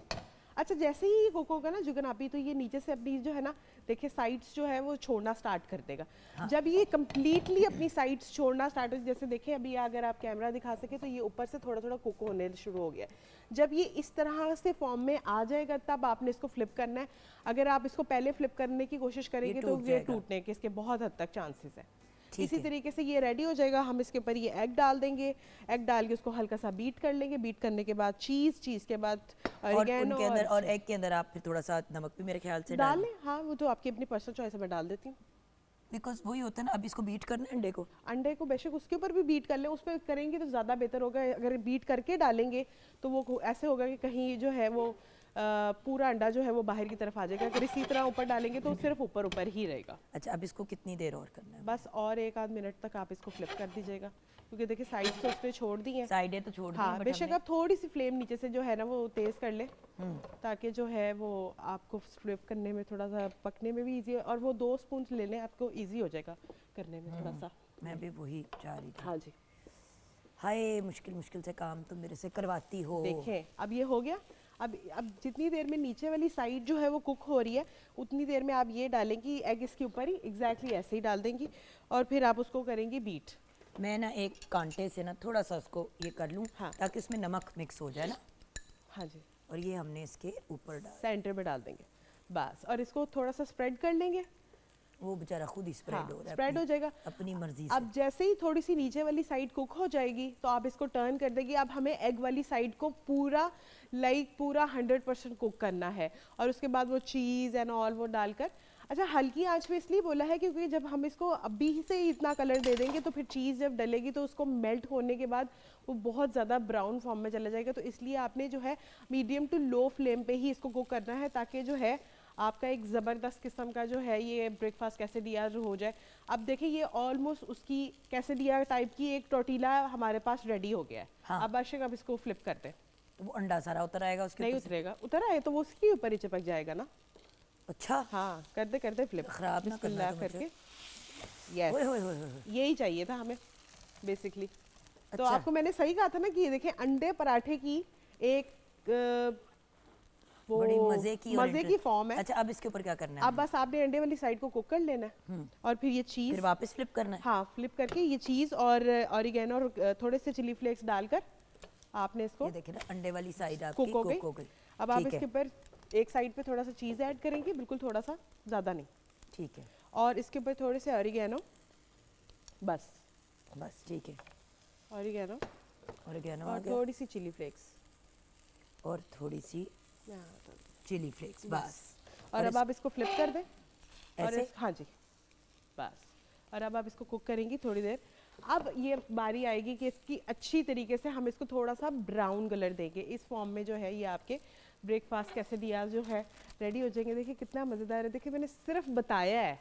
अच्छा, जैसे ही ये कुक होगा ना जुगन आपी, तो ये नीचे से अपनी जो है ना, देखिए साइड्स जो है वो छोड़ना स्टार्ट कर देगा। हाँ। जब ये कम्प्लीटली अपनी साइड्स छोड़ना स्टार्ट हो, जैसे देखें अभी अगर आप कैमरा दिखा सके तो ये ऊपर से थोड़ा थोड़ा कुक होने शुरू हो गया। जब ये इस तरह से फॉर्म में आ जाएगा तब आपने इसको फ्लिप करना है। अगर आप इसको पहले फ्लिप करने की कोशिश करेंगे तो टूट ये जाएगा। टूटने के इसके बहुत हद तक चांसेस है। ठीक इसी है। तरीके से ये रेडी हो जाएगा। हम इसके ऊपर ये एग डाल देंगे, एग डाल के उसको हल्का सा बीट कर लेंगे, बीट करने के बाद चीज़ के बाद और ऑरिगेनो उनके अंदर और एग के अंदर आप फिर थोड़ा सा नमक भी मेरे ख्याल से डाल डालें, लें। हाँ, वो तो आपकी अपनी पर्सनल चॉइस है, मैं डाल देती हूँ। बिकॉज वही होता है ना। अब इसको बीट करना है अंडे को। अंडे को बेशक उसके ऊपर भी बीट कर लें, उस पर करेंगे तो ज़्यादा बेहतर होगा। अगर बीट करके डालेंगे तो वो ऐसे होगा कि कहीं जो है वो पूरा अंडा जो है वो बाहर की तरफ आ जाएगा। अगर इसी तरह ऊपर डालेंगे तो सिर्फ ऊपर ऊपर ही रहेगा। अच्छा, अब इसको कितनी देर और करना है? बस और 1 आध मिनट तक आप इसको फ्लिप कर दीजिएगा, क्योंकि देखिए साइड से उसने छोड़ दी हैं। साइडें तो छोड़ दी हाँ, हैं, बट बेशक आप थोड़ी सी फ्लेम नीचे से जो है ना वो तेज़ कर लें, ताकि जो है वो आपको फ्लिप करने में थोड़ा सा, पकने में भी इजी है, और वो 2 स्पून ले लें, आपको इजी हो जाएगा करने में थोड़ा सा। मैं भी वही चाह रही थी। हाँ जी, हाय, मुश्किल मुश्किल से काम तुम मेरे से करवाती हो। देखें अब ये हो गया। अब जितनी देर में नीचे वाली साइड जो है वो कुक हो रही है, उतनी देर में आप ये डालेंगी एग इसके ऊपर ही, एग्जैक्टली ऐसे ही डाल देंगी, और फिर आप उसको करेंगी बीट। मैं ना एक कांटे से ना थोड़ा सा उसको ये कर लूँ, हाँ। ताकि उसमें नमक मिक्स हो जाए ना। हाँ जी, और ये हमने इसके ऊपर डाल, सेंटर में डाल देंगे बस, और इसको थोड़ा सा स्प्रेड कर लेंगे। वो बेचारा खुद ही स्प्रेड हाँ, हो रहा है, स्प्रेड हो जाएगा अपनी मर्जी अब से। जैसे ही थोड़ी सी नीचे वाली साइड कुक हो जाएगी तो आप इसको टर्न कर देंगे। अब हमें एग वाली साइड को पूरा पूरा 100% कुक करना है, और उसके बाद वो चीज़ एंड ऑल वो डालकर, अच्छा हल्की आंच पे इसलिए बोला है क्योंकि जब हम इसको अभी से ही इतना कलर दे देंगे तो फिर चीज़ जब डलेगी तो उसको मेल्ट होने के बाद वो बहुत ज़्यादा ब्राउन फॉर्म में चला जाएगा। तो इसलिए आपने जो है मीडियम टू लो फ्लेम पे ही इसको कुक करना है, ताकि जो है आपका एक ज़बरदस्त किस्म का जो है ये ब्रेकफास्ट कैसेडिया जो हो जाए। अब देखिए ये ऑलमोस्ट उसकी कैसेडिया टाइप की एक टोर्टिला हमारे पास रेडी हो गया है। हाँ। अब आशिक अब इसको फ्लिप करते हैं। वो अंडा सारा उतर आएगा उसके नहीं ऊपर से? उतरेगा, उतर आए तो वो उसके ऊपर ही चिपक जाएगा ना। अच्छा, हाँ, करते करते फ्लिप, खराब ना करना बिस्मिल्लाह तो मुझे। करके। यस, ओए होए होए होए। यही चाहिए था हमें बेसिकली। तो अच्छा, आपको मैंने सही कहा था ना कि ये देखें अंडे पराठे की एक वो बड़ी मजे की और मजे की फॉर्म है। अच्छा, अब इसके ऊपर क्या करना है अब हमें? बस आपने अंडे वाली साइड को कुक कर लेना है और फिर ये फिर चीज़, वापस फ्लिप करना है? हाँ, फ्लिप करके ये चीज़ और ऑरिगेनो और थोड़े से चिली फ्लेक्स डालकर आपने इसको ये देखिए ना, अंडे वाली साइड कुक आपकी हो कुक गई। हो गई। अब आप ठीक है, इसके ऊपर एक साइड पे थोड़ा सा चीज़ ऐड करेंगे, बिल्कुल थोड़ा सा, ज़्यादा नहीं, ठीक है, और इसके ऊपर थोड़े से ऑरिगेनो, बस बस ठीक है। ऑरिगेनो ऑरिगेनो आ और गया थोड़ी सी चिली फ्लेक्स। और थोड़ी सी चिली फ्लेक्स, बस। और अब इस- आप इसको फ्लिप कर दें और ऐसे? हाँ जी, बस। और अब आप इसको कुक करेंगी थोड़ी देर। अब ये बारी आएगी कि इसकी अच्छी तरीके से हम इसको थोड़ा सा ब्राउन कलर देंगे। इस फॉर्म में जो है ये आपके ब्रेकफास्ट कैसेडिया जो है रेडी हो जाएंगे। देखिए कितना मज़ेदार है। देखिए मैंने सिर्फ बताया है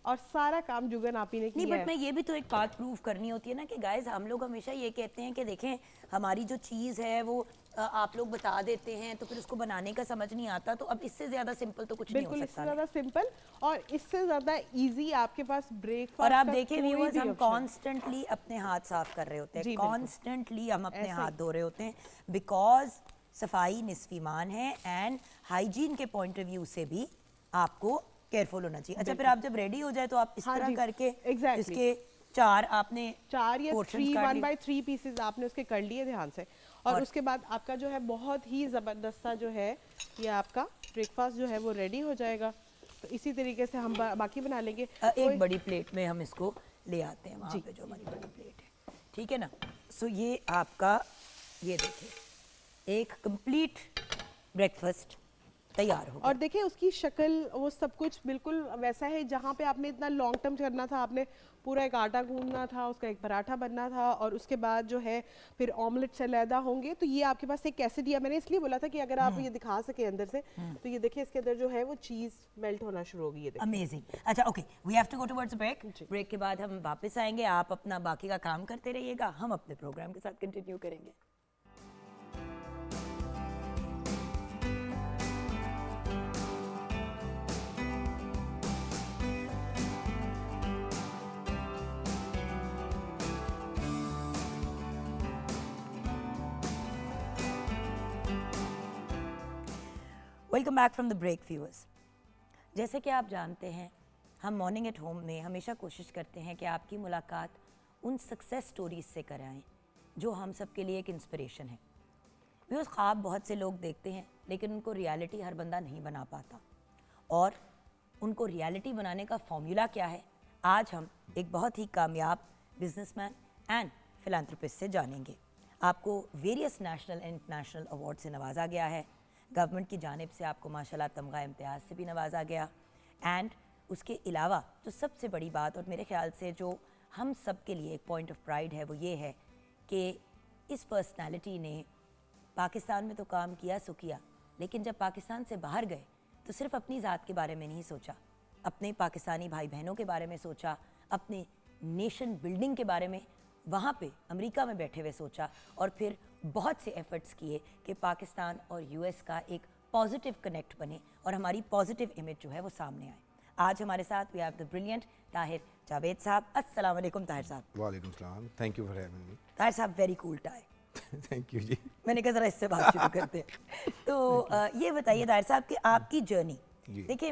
और सारा काम जुगन आप ही ने नहीं, किया बट है। मैं ये भी तो एक बात प्रूव करनी होती है ना कि गाइस, हम लोग हमेशा ये कहते हैं कि देखें हमारी जो चीज़ है वो आप लोग बता देते हैं तो फिर उसको बनाने का समझ नहीं आता। तो अब इससे ज़्यादा सिंपल तो कुछ नहीं हो बिल्कुल, इससे सकता ना। ज़्यादा सिंपल और इससे ज़्यादा इजी आपके पास ब्रेकफास्ट और आप का देखें कोई व्यूअर्स, भी हम ऑप्शन। कॉन्स्टेंटली अपने हाथ साफ कर रहे होते हैं, जी, बिल्कुल। कॉन्स्टेंटली हम अपने ऐसे हाथ ही। धो रहे होते हैं, बिकॉज सफाई निस्फ ईमान है एंड हाइजीन के पॉइंट ऑफ व्यू से भी आपको केयरफुल होना चाहिए। अच्छा, फिर आप जब रेडी हो जाए तो आप इस हाँ तरह जी, करके exactly। इसके चार आपने 4 या portions 3 काट 1 लिए। बाय 3 पीसेस आपने उसके कर लिए ध्यान से। और उसके बाद आपका जो है बहुत ही ज़बरदस्त सा जो है ये आपका ब्रेकफास्ट जो है वो रेडी हो जाएगा। तो इसी तरीके से हम बाकी बना लेंगे। एक बड़ी प्लेट में हम इसको ले आते हैं, वहाँ जी। पे जो हमारी बड़ी प्लेट है, ठीक है ना। सो ये आपका, ये देखिए एक कंप्लीट ब्रेकफास्ट तैयार हो गया। और देखिए उसकी शक्ल वो सब कुछ बिल्कुल वैसा है। जहाँ पे आपने इतना लॉन्ग टर्म करना था, आपने पूरा एक आटा गूंदना था, उसका एक पराठा बनना था और उसके बाद जो है फिर ऑमलेट से लैदा होंगे। तो ये आपके पास एक कैसेडिया, मैंने इसलिए बोला था कि अगर आप ये दिखा सके अंदर से, तो ये देखिए इसके अंदर जो है वो चीज़ मेल्ट होना शुरू होगी। ये देखिए अमेजिंग। अच्छा, okay, we have to go towards break. जी। ब्रेक के बाद हम वापस आएंगे, आप अपना बाकी का काम करते रहिएगा, हम अपने प्रोग्राम के साथ कंटिन्यू करेंगे। Welcome back from the break viewers. जैसे कि आप जानते हैं, हम मॉर्निंग एट होम में हमेशा कोशिश करते हैं कि आपकी मुलाकात उन सक्सेस स्टोरीज से कराएं जो हम सब के लिए एक इंस्पिरेशन है। व्यूअर्स, ख्वाब बहुत से लोग देखते हैं लेकिन उनको रियलिटी हर बंदा नहीं बना पाता, और उनको रियलिटी बनाने का फॉर्मूला क्या है, आज हम एक बहुत ही कामयाब बिजनेसमैन एंड फिलैंथ्रोपिस्ट से जानेंगे। आपको various national and international award से नवाजा गया है, गवर्नमेंट की जानिब से आपको माशाल्लाह तमगा इम्तियाज़ से भी नवाजा गया, एंड उसके अलावा जो सबसे बड़ी बात और मेरे ख्याल से जो हम सब के लिए एक पॉइंट ऑफ प्राइड है वो ये है कि इस पर्सनालिटी ने पाकिस्तान में तो काम किया सो किया, लेकिन जब पाकिस्तान से बाहर गए तो सिर्फ अपनी ज़ात के बारे में नहीं सोचा, अपने पाकिस्तानी भाई बहनों के बारे में सोचा, अपने नेशन बिल्डिंग के बारे में वहाँ पे अमेरिका में बैठे हुए सोचा, और फिर बहुत से एफर्ट्स किए कि पाकिस्तान और यूएस का एक पॉजिटिव कनेक्ट बने और हमारी पॉजिटिव इमेज जो है वो सामने आए। आज हमारे साथ we have the brilliant Tahir Javed साहब। अस्सलाम वालेकुम ताहिर साहब। वालेकुम सलाम, thank you for having me. Tahir साहब, very cool tie. Thank you जी। मैंने कहा ज़रा इससे बात शुरू करते हैं। तो ये बताइए ताहिर साहब कि आपकी जर्नी, जी। देखिए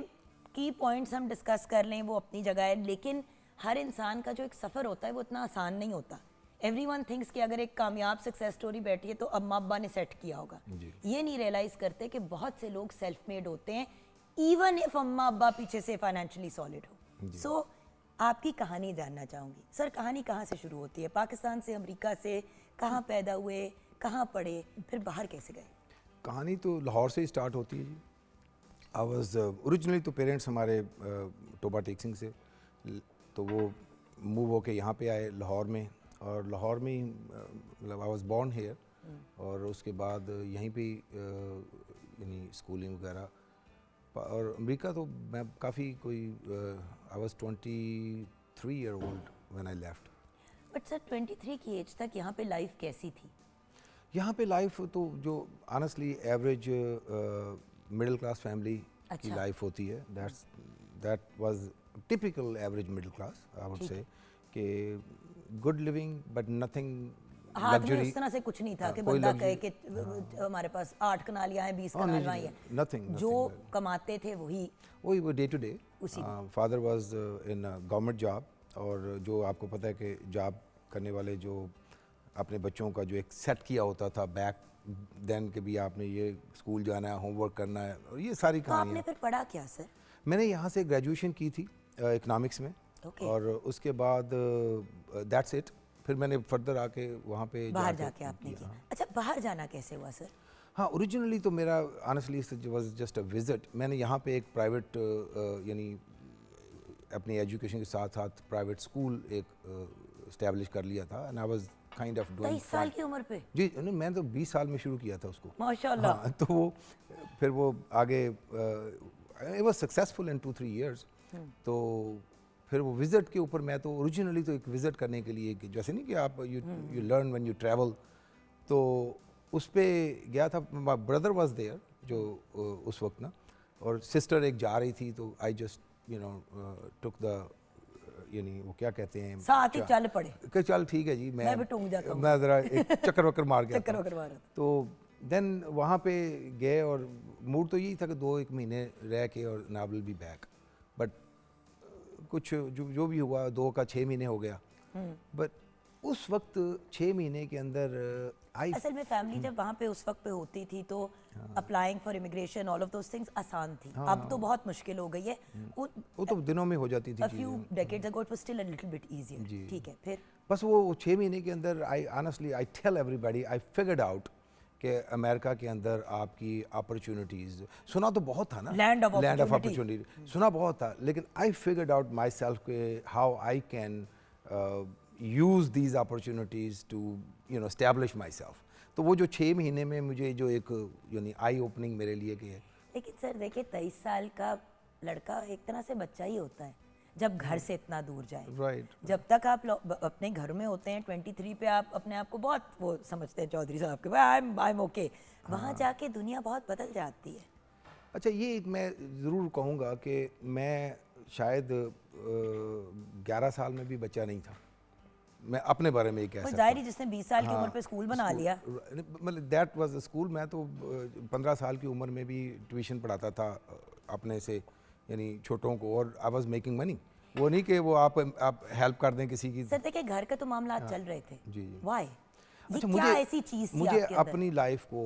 की पॉइंट्स हम डिस्कस कर लें वो अपनी जगह है, लेकिन हर इंसान का जो एक सफ़र होता है वो इतना आसान नहीं होता। एवरीवन थिंक्स कि अगर एक कामयाब सक्सेस स्टोरी बैठी है तो अम्मा अब्बा ने सेट किया होगा, ये नहीं रियलाइज़ करते कि बहुत से लोग सेल्फ मेड होते हैं, इवन इफ अम्मा अब्बा पीछे से फाइनेंशियली सॉलिड हो। सो आपकी कहानी जानना चाहूँगी सर, कहानी कहाँ से शुरू होती है? पाकिस्तान से, अमेरिका से, कहाँ पैदा हुए, कहाँ पढ़े, फिर बाहर कैसे गए? कहानी तो लाहौर से ही स्टार्ट होती है जी। आई वाज ओरिजिनली तो पेरेंट्स हमारे टोबा टेक्सिंग से, तो वो मूव होके यहाँ पे आए लाहौर में, और लाहौर में ही मतलब आई वाज बोर्न हियर, और उसके बाद यहीं पे यानी स्कूलिंग वगैरह। और अमेरिका तो मैं काफ़ी कोई I was 23 year old when I left. But sir 23 की एज तक यहाँ पे लाइफ कैसी थी? यहाँ पे लाइफ तो जो honestly average middle class family की अच्छा। लाइफ होती है, that was typical average middle class I would ठीक से, कि गुड लिविंग बट नथिंग हाथ में लग्जरी, उस तरह से कुछ नहीं था कि कोई बंदा कहे luxury- कि हमारे पास 8 कनालियां हैं, 20 हाँ, नहीं, कनालियां हैं, nothing, जो nothing. कमाते थे वही वही वो डे टू डे। उसी father was in government job, और जो आपको पता है कि जॉब करने वाले जो अपने बच्चों का जो एक सेट किया होता था बैक देन के भी आपने ये स्कूल जाना है, होमवर्क करना है, और ये सारी तो आपने कहानियाँ। फिर पढ़ा क्या सर? मैंने यहाँ से ग्रेजुएशन की थी इकोनॉमिक्स में, Okay. और उसके बाद दैट्स इट। फिर मैंने फर्दर आके वहाँ पे बाहर जाके आपने किया। किया। अच्छा, बाहर जाना कैसे हुआ सर? हाँ, ओरिजिनली तो मेरा honestly was just a visit. मैंने यहाँ पे एक प्राइवेट यानी अपनी एजुकेशन के साथ साथ प्राइवेट स्कूल एक इस्टेब्लिश कर लिया था, and I was kind of doing 23 साल की उम्र पे? जी नहीं, मैंने तो 20 साल में शुरू किया था उसको। माशाल्लाह। हाँ, तो वो फिर वो आगे it was successful in 2-3 years. तो फिर वो विज़िट के ऊपर मैं तो ओरिजिनली तो एक विज़िट करने के लिए, कि जैसे नहीं कि आप you learn when you travel, तो उस पे गया था। माय ब्रदर वाज देयर जो उस वक्त ना, और सिस्टर एक जा रही थी, तो I just you no took the यानी वो क्या कहते हैं, साथ ही चल पड़े। कि चल ठीक है जी, मैं भी टूंग जाता हूँ। मैं ज़रा एक चक्कर वक्कर मार गया चक्कर था। वक्कर मारा था। तो देन वहाँ पे गए, और मूड तो यही था कि 2-1 महीने रह के और I will be back, but कुछ जो भी हुआ, 2 का 6 महीने हो गया। बट उस वक्त 6 महीने के अंदर आई असल में फैमिली जब वहाँ पे उस वक्त पे होती थी तो applying for immigration, all of those things आसान थी। अब तो बहुत मुश्किल हो गई है। वो तो दिनों में हो जाती थी a चीज़ें। few decades ago it was still a little bit easier। जी। ठीक है, फिर बस वो 6 महीने के अंदर I honestly I tell everybody I figured out कि अमेरिका के अंदर आपकी अपॉर्चुनिटीज़, सुना तो बहुत था ना, Land of land of opportunity। Opportunity सुना बहुत था, लेकिन आई फिगर्ड आउट माई सेल्फ के how I can use these opportunities to you know establish my self. तो वो जो 6 महीने में मुझे जो एक यानी आई ओपनिंग मेरे लिए कि लेकिन सर देखिए 23 साल का लड़का एक तरह से बच्चा ही होता है जब घर से इतना दूर जाए। राइट, जब तक आप अपने घर में होते हैं 23 पे आप अपने आप को बहुत वो समझते हैं चौधरी साहब के, भाई आई एम ओके। वहाँ जाके दुनिया बहुत बदल जाती है। अच्छा, ये एक मैं ज़रूर कहूँगा कि मैं शायद 11 साल में भी बच्चा नहीं था। मैं अपने बारे में ही कह कोई सकता जाहिर हूँ। ही जिसने 20 साल की उम्र पे स्कूल बना लिया। मतलब दैट वाज स्कूल। मैं तो 15 साल की उम्र में भी ट्यूशन पढ़ाता था अपने से, यानी छोटों को, और आई वाज मेकिंग मनी। वो नहीं कि वो आप हेल्प कर दें किसी की। सर देखिए घर के तो मामला चल रहे थे। जी। व्हाई? ये अच्छा, क्या ऐसी चीज थी मुझे आपके अंदर? अपनी लाइफ को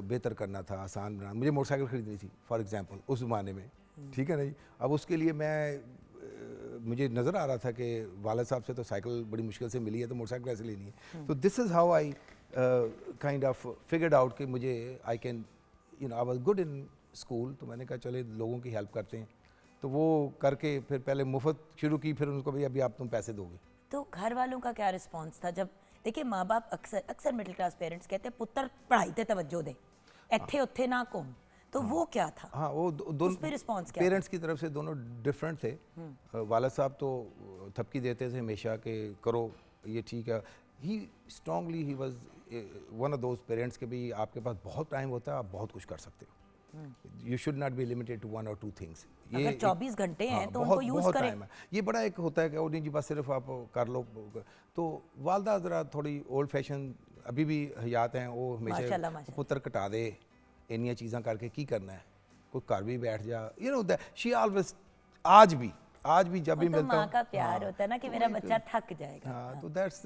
बेहतर करना था, आसान बनाना। मुझे मोटरसाइकिल खरीदनी थी फॉर एग्जांपल उस ज़माने में, ठीक है ना जी। अब उसके लिए मुझे नज़र आ रहा था कि वाला साहब से तो साइकिल बड़ी मुश्किल से मिली है, तो मोटरसाइकिल ऐसे लेनी है। तो this is how I kind of figured out कि मुझे I can you know I was good in school. तो मैंने कहा चले लोगों की हेल्प करते हैं। तो वो करके फिर पहले मुफ्त शुरू की, फिर उनको भी अभी आप तुम पैसे दोगे। तो घर वालों का क्या रिस्पांस था जब देखिए माँ बाप अक्सर मिडिल क्लास पेरेंट्स कहते हैं पुत्र पढ़ाई ते तवज्जो दे, इत्थे उत्थे ना घूम। तो वो क्या था? हाँ, वो उस पे रिस्पांस क्या पेरेंट्स की तरफ से दोनों डिफरेंट थे। वाला साहब तो थपकी देते थे हमेशा कि करो ये ठीक है। He strongly he was one of those parents के भी आपके पास बहुत टाइम होता है, आप बहुत कुछ कर सकते हो। You should not be limited to 1 or 2 things. अगर 24 घंटे हैं तो उनको यूज बहुत करें। टाइम है। ये बड़ा एक होता है कि नहीं जी बस सिर्फ आप कर लो। तो वालदा ज़रा थोड़ी ओल्ड फैशन अभी भी हयात हैं। वो माशाल्लाह, हमेशा माशाल्लाह। पुत्र कटा दे, इन्नियां चीज़ां करके की करना है, कोई घर भी बैठ जा, you know that she always. आज भी जब भी वो तो मिलता माँ हूँ, का प्यार होता है ना कि तो मेरा एक- बच्चा थक जाएगा। हाँ, तो दैट्स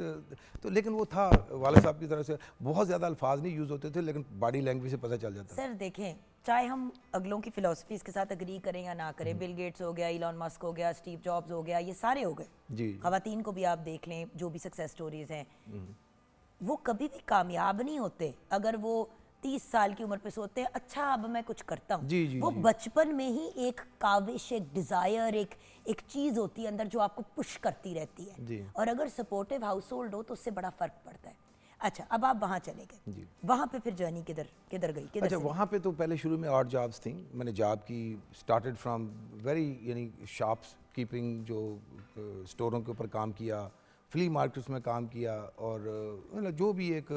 तो लेकिन वो था वाला साहब की तरफ से बहुत ज़्यादा अल्फाज नहीं यूज़ होते थे, लेकिन बॉडी लैंग्वेज से पता चल जाता था। सर देखें, चाहे हम अगलों की फिलोसफीज के साथ अग्री करें या ना करें, बिल गेट्स हो गया, इलॉन मस्क हो गया, स्टीव जॉब्स हो गया, ये सारे हो गए। जी। खवातीन को भी आप देख लें, जो भी सक्सेस स्टोरीज हैं, वो कभी भी कामयाब नहीं होते अगर वो 30 साल की उम्र पे सोचते हैं अच्छा अब मैं कुछ करता हूँ। जी, जी, वो जी। बचपन में ही एक काविश, एक डिजायर, एक चीज होती है अंदर जो आपको पुश करती रहती जी। है। और अगर सपोर्टिव हाउस होल्ड हो तो उससे बड़ा फर्क पड़ता है। अच्छा, अब आप वहाँ चले गए, जी। वहाँ पे फिर जर्नी किधर किधर गई? किधर अच्छा, से वहाँ पे तो पहले शुरू में और जॉब्स थी। मैंने जॉब की स्टार्टेड फ्रॉम वेरी यानी शॉप्स कीपिंग, जो स्टोरों के ऊपर काम किया, फ्ली मार्केट्स में काम किया, और मतलब जो भी एक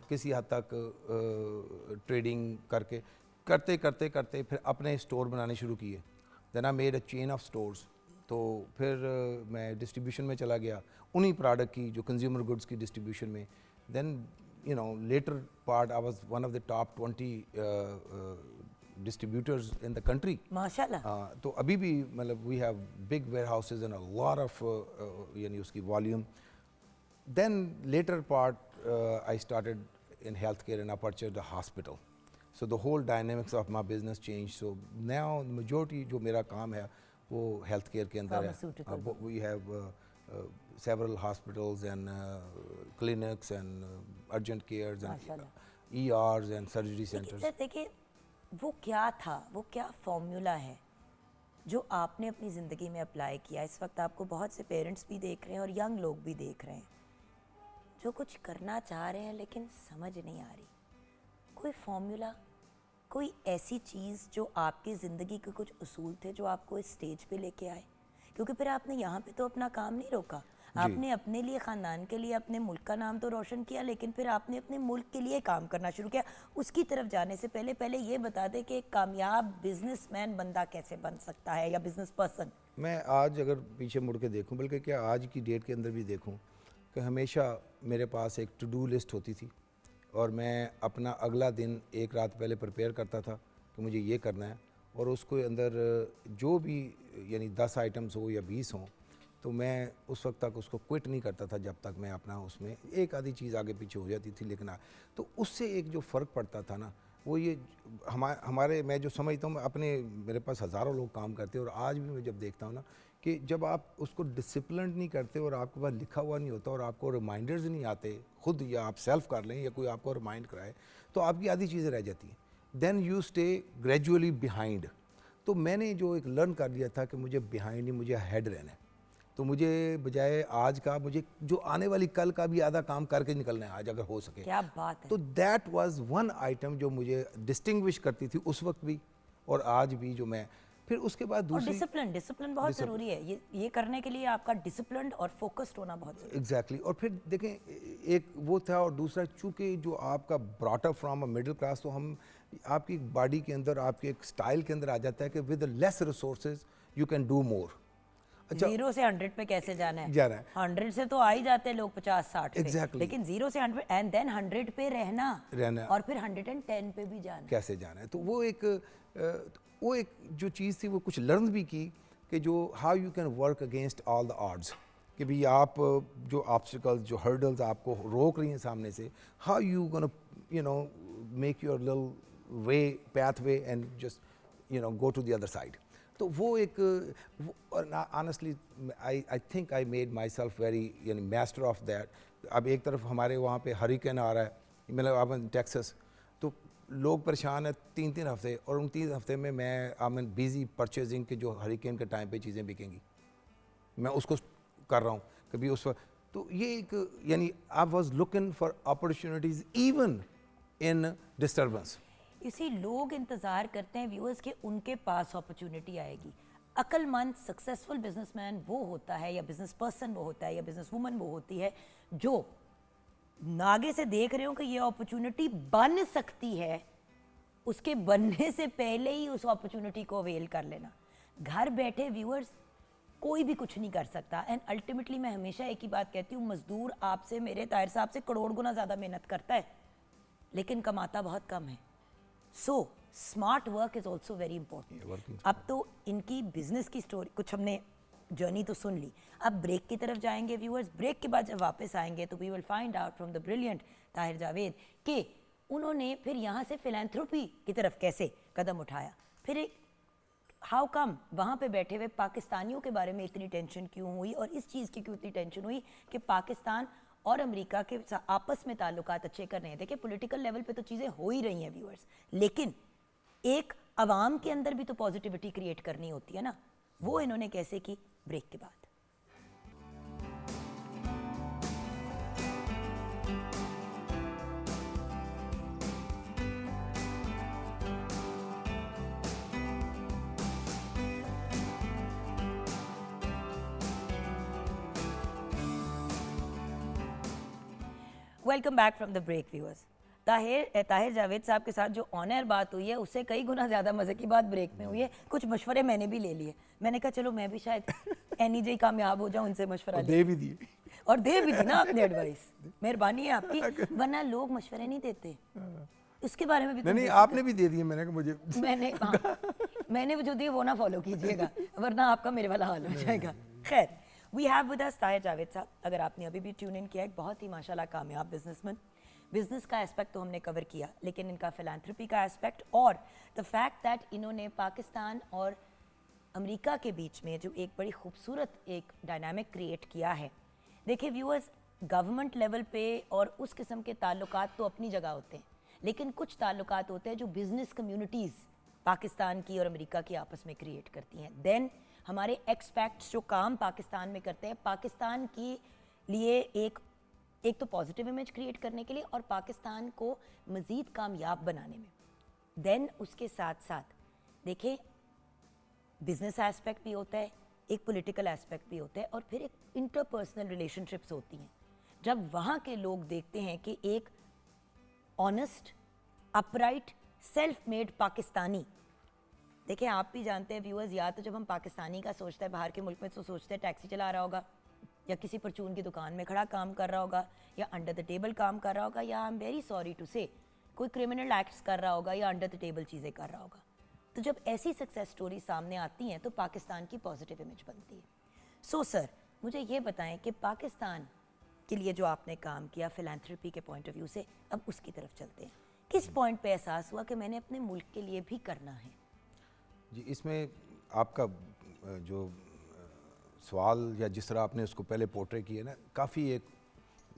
किसी हद तक ट्रेडिंग करके करते करते करते फिर अपने स्टोर बनाने शुरू किए। Then I made a chain of stores. तो फिर मैं डिस्ट्रीब्यूशन में चला गया उन्हीं प्रोडक्ट की, जो कंज्यूमर गुड्स की डिस्ट्रीब्यूशन में। Then you know later part I was one of the top 20 distributors in the country. माशाल्लाह। तो अभी भी मतलब we have big warehouses and a lot of यानी उसकी volume. Then later part, I started in healthcare and I purchased a hospital. So the whole dynamics of my business changed. So now majority जो मेरा काम है वो healthcare के अंदर है. Pharmaceutical. We have several hospitals and clinics and urgent cares and माशाल्लाह। ERs and surgery centers. Sir देखिए, वो क्या था, वो क्या फॉर्मूला है जो आपने अपनी ज़िंदगी में अप्लाई किया? इस वक्त आपको बहुत से पेरेंट्स भी देख रहे हैं और यंग लोग भी देख रहे हैं जो कुछ करना चाह रहे हैं लेकिन समझ नहीं आ रही। कोई फॉर्मूला, कोई ऐसी चीज़ जो आपकी ज़िंदगी के कुछ उसूल थे जो आपको इस स्टेज पे लेके आए? क्योंकि फिर आपने यहाँ पे तो अपना काम नहीं रोका, आपने अपने लिए, ख़ानदान के लिए, अपने मुल्क का नाम तो रोशन किया, लेकिन फिर आपने अपने मुल्क के लिए काम करना शुरू किया। उसकी तरफ जाने से पहले पहले ये बता दें कि एक कामयाब बिजनेसमैन बंदा कैसे बन सकता है या बिजनेस पर्सन? मैं आज अगर पीछे मुड़ के देखूं, बल्कि क्या आज की डेट के अंदर भी देखूं, कि हमेशा मेरे पास एक टू डू लिस्ट होती थी और मैं अपना अगला दिन एक रात पहले प्रिपेयर करता था कि मुझे ये करना है, और उसके अंदर जो भी यानी 10 आइटम्स हो या 20 हों, तो मैं उस वक्त तक उसको क्विट नहीं करता था जब तक मैं अपना उसमें एक आधी चीज़ आगे पीछे हो जाती थी। लेकिन तो उससे एक जो फ़र्क पड़ता था ना, वो ये हमारे मैं जो समझता हूँ, मैं अपने मेरे पास हज़ारों लोग काम करते हैं और आज भी मैं जब देखता हूँ ना कि जब आप उसको डिसिप्लिन नहीं करते और आपके पास लिखा हुआ नहीं होता और आपको रिमाइंडर्स नहीं आते खुद, या आप सेल्फ कर लें या कोई आपको रिमाइंड कराए, तो आपकी आधी चीज़ें रह जाती हैं। Then you stay gradually behind. तो मैंने जो एक लर्न कर लिया था कि मुझे बिहाइंड नहीं, मुझे हेड रहना है। तो मुझे बजाय आज का, मुझे जो आने वाली कल का भी आधा काम करके निकलना है आज, अगर हो सके। क्या बात है। तो दैट वाज वन आइटम जो मुझे डिस्टिंग्विश करती थी उस वक्त भी और आज भी। जो मैं फिर उसके बाद और दूसरी डिसिप्लिन बहुत ज़रूरी है। ये करने के लिए आपका डिसिप्लिन और फोकस्ड होना बहुत ज़रूरी है। एग्जैक्टली। और फिर देखें, एक वो था और दूसरा, चूँकि जो आपका brought up from a middle class, तो हम आपकी बॉडी के अंदर, आपके एक स्टाइल के अंदर आ जाता है कि with less resources you can do more. अच्छा, 0 से 100 पे कैसे जाना है? 100 से तो आ ही जाते हैं लोग 50-60 पे। Exactly. लेकिन 0 से 100 एंड देन 100 पे रहना और फिर 110 पे भी जाना, कैसे जाना है। तो वो एक जो चीज़ थी, वो कुछ लर्न भी की कि जो how you can work against all the odds, कि भी आप जो ऑब्स्टिकल्स, जो हर्डल्स आपको रोक रही हैं सामने से, how you gonna you know make your little way, path way and just you know go to the other side. तो वो एक, honestly I think I made myself very यानी मास्टर ऑफ दैट। अब एक तरफ हमारे वहाँ पे हरिकेन आ रहा है, मतलब अब टेक्सास, तो लोग परेशान हैं 3-3 हफ्ते, और उन 3 हफ्ते में मैं आई एम बिजी परचेजिंग के जो हरिकेन के टाइम पे चीज़ें बिकेंगी, मैं उसको कर रहा हूँ कभी उस वक्त। तो ये एक यानी I was looking for opportunities even in disturbance. इसी लोग इंतज़ार करते हैं व्यूअर्स कि उनके पास अपॉर्चुनिटी आएगी। अक्लमंद सक्सेसफुल बिजनेसमैन वो होता है, या बिजनेस पर्सन वो होता है, या बिजनेस वूमन वो होती है जो आगे से देख रहे हो कि ये अपॉर्चुनिटी बन सकती है, उसके बनने से पहले ही उस अपॉर्चुनिटी को अवेल कर लेना। घर बैठे व्यूअर्स कोई भी कुछ नहीं कर सकता। एंड अल्टीमेटली मैं हमेशा एक ही बात कहती हूँ, मजदूर आपसे, मेरे ताहिर साहब से करोड़ गुना ज़्यादा मेहनत करता है लेकिन कमाता बहुत कम है। So smart work is also very important. अब तो इनकी बिजनेस की स्टोरी, कुछ हमने जर्नी तो सुन ली, अब ब्रेक की तरफ जाएंगे व्यूअर्स। ब्रेक के बाद जब वापस आएंगे तो we will find out from the brilliant Tahir Javed कि उन्होंने फिर यहाँ से फिलैंथ्रोपी की तरफ कैसे कदम उठाया, फिर एक हाउ कम वहाँ पे बैठे हुए पाकिस्तानियों के बारे में इतनी टेंशन क्यों हुई, और इस चीज़ की क्यों इतनी टेंशन हुई कि पाकिस्तान और अमेरिका के आपस में ताल्लुकात अच्छे कर रहे हैं। देखिए पॉलिटिकल लेवल पे तो चीज़ें हो ही रही हैं व्यूअर्स, लेकिन एक अवाम के अंदर भी तो पॉजिटिविटी क्रिएट करनी होती है ना, वो इन्होंने कैसे की? ब्रेक के बाद। Welcome back from the break viewers. Tahir Javed साहब के साथ जो ऑन एयर बात हुई है उससे कई गुना ज़्यादा मज़े की बात ब्रेक में हुई है। कुछ मशवरे मैंने भी ले लिए। मैंने कहा चलो मैं भी शायद एनी कामयाब हो जाऊँ, उनसे मशवरा दे भी दिए और दे भी दी ना आपने एडवाइस। मेहरबानी है आपकी, वरना लोग मशवरे नहीं देते। उसके बारे में भी नहीं नहीं आपने भी दे दिए। मैंने कहा मुझे मैंने जो दिए वो ना फॉलो कीजिएगा, वरना आपका मेरे वाला हाल हो जाएगा। खैर, we have with us Tahir Javed साहब। अगर आपने अभी भी ट्यून इन किया, एक बहुत ही माशाल्लाह कामयाब बिजनेसमैन। बिजनेस का एस्पेक्ट तो हमने कवर किया, लेकिन इनका फिलांथ्रपी का एस्पेक्ट और द फैक्ट दैट इन्होंने पाकिस्तान और अमेरिका के बीच में जो एक बड़ी खूबसूरत एक डायनामिक क्रिएट किया है। देखिए व्यूअर्स, गवर्नमेंट लेवल पे और उस किस्म के ताल्लुकात तो अपनी जगह होते हैं, लेकिन कुछ ताल्लुकात होते हैं जो बिज़नेस कम्युनिटीज़ पाकिस्तान की और अमेरिका की आपस में क्रिएट करती हैं। देन हमारे एक्सपेक्ट्स जो काम पाकिस्तान में करते हैं, पाकिस्तान के लिए एक तो पॉजिटिव इमेज क्रिएट करने के लिए और पाकिस्तान को मज़ीद कामयाब बनाने में। देन उसके साथ साथ देखें, बिजनेस एस्पेक्ट भी होता है, एक पॉलिटिकल एस्पेक्ट भी होता है, और फिर एक इंटरपर्सनल रिलेशनशिप्स होती हैं। जब वहाँ के लोग देखते हैं कि एक honest, upright, self made Pakistani, देखिए आप भी जानते हैं व्यूअर्स, या तो जब हम पाकिस्तानी का सोचते हैं बाहर के मुल्क में तो सोचते हैं टैक्सी चला रहा होगा, या किसी परचून की दुकान में खड़ा काम कर रहा होगा, या अंडर द टेबल काम कर रहा होगा, या I am very sorry to say कोई क्रिमिनल एक्ट्स कर रहा होगा, या अंडर द टेबल चीज़ें कर रहा होगा। तो जब ऐसी सक्सेस स्टोरी सामने आती हैं तो पाकिस्तान की पॉजिटिव इमेज बनती है। सो सर, मुझे ये बताएं कि पाकिस्तान के लिए जो आपने काम किया फिलैंथ्रपी के पॉइंट ऑफ व्यू से, अब उसकी तरफ चलते हैं। किस पॉइंट पे एहसास हुआ कि मैंने अपने मुल्क के लिए भी करना है? जी, इसमें आपका जो सवाल या जिस तरह आपने उसको पहले पोर्ट्रे किया ना, काफ़ी एक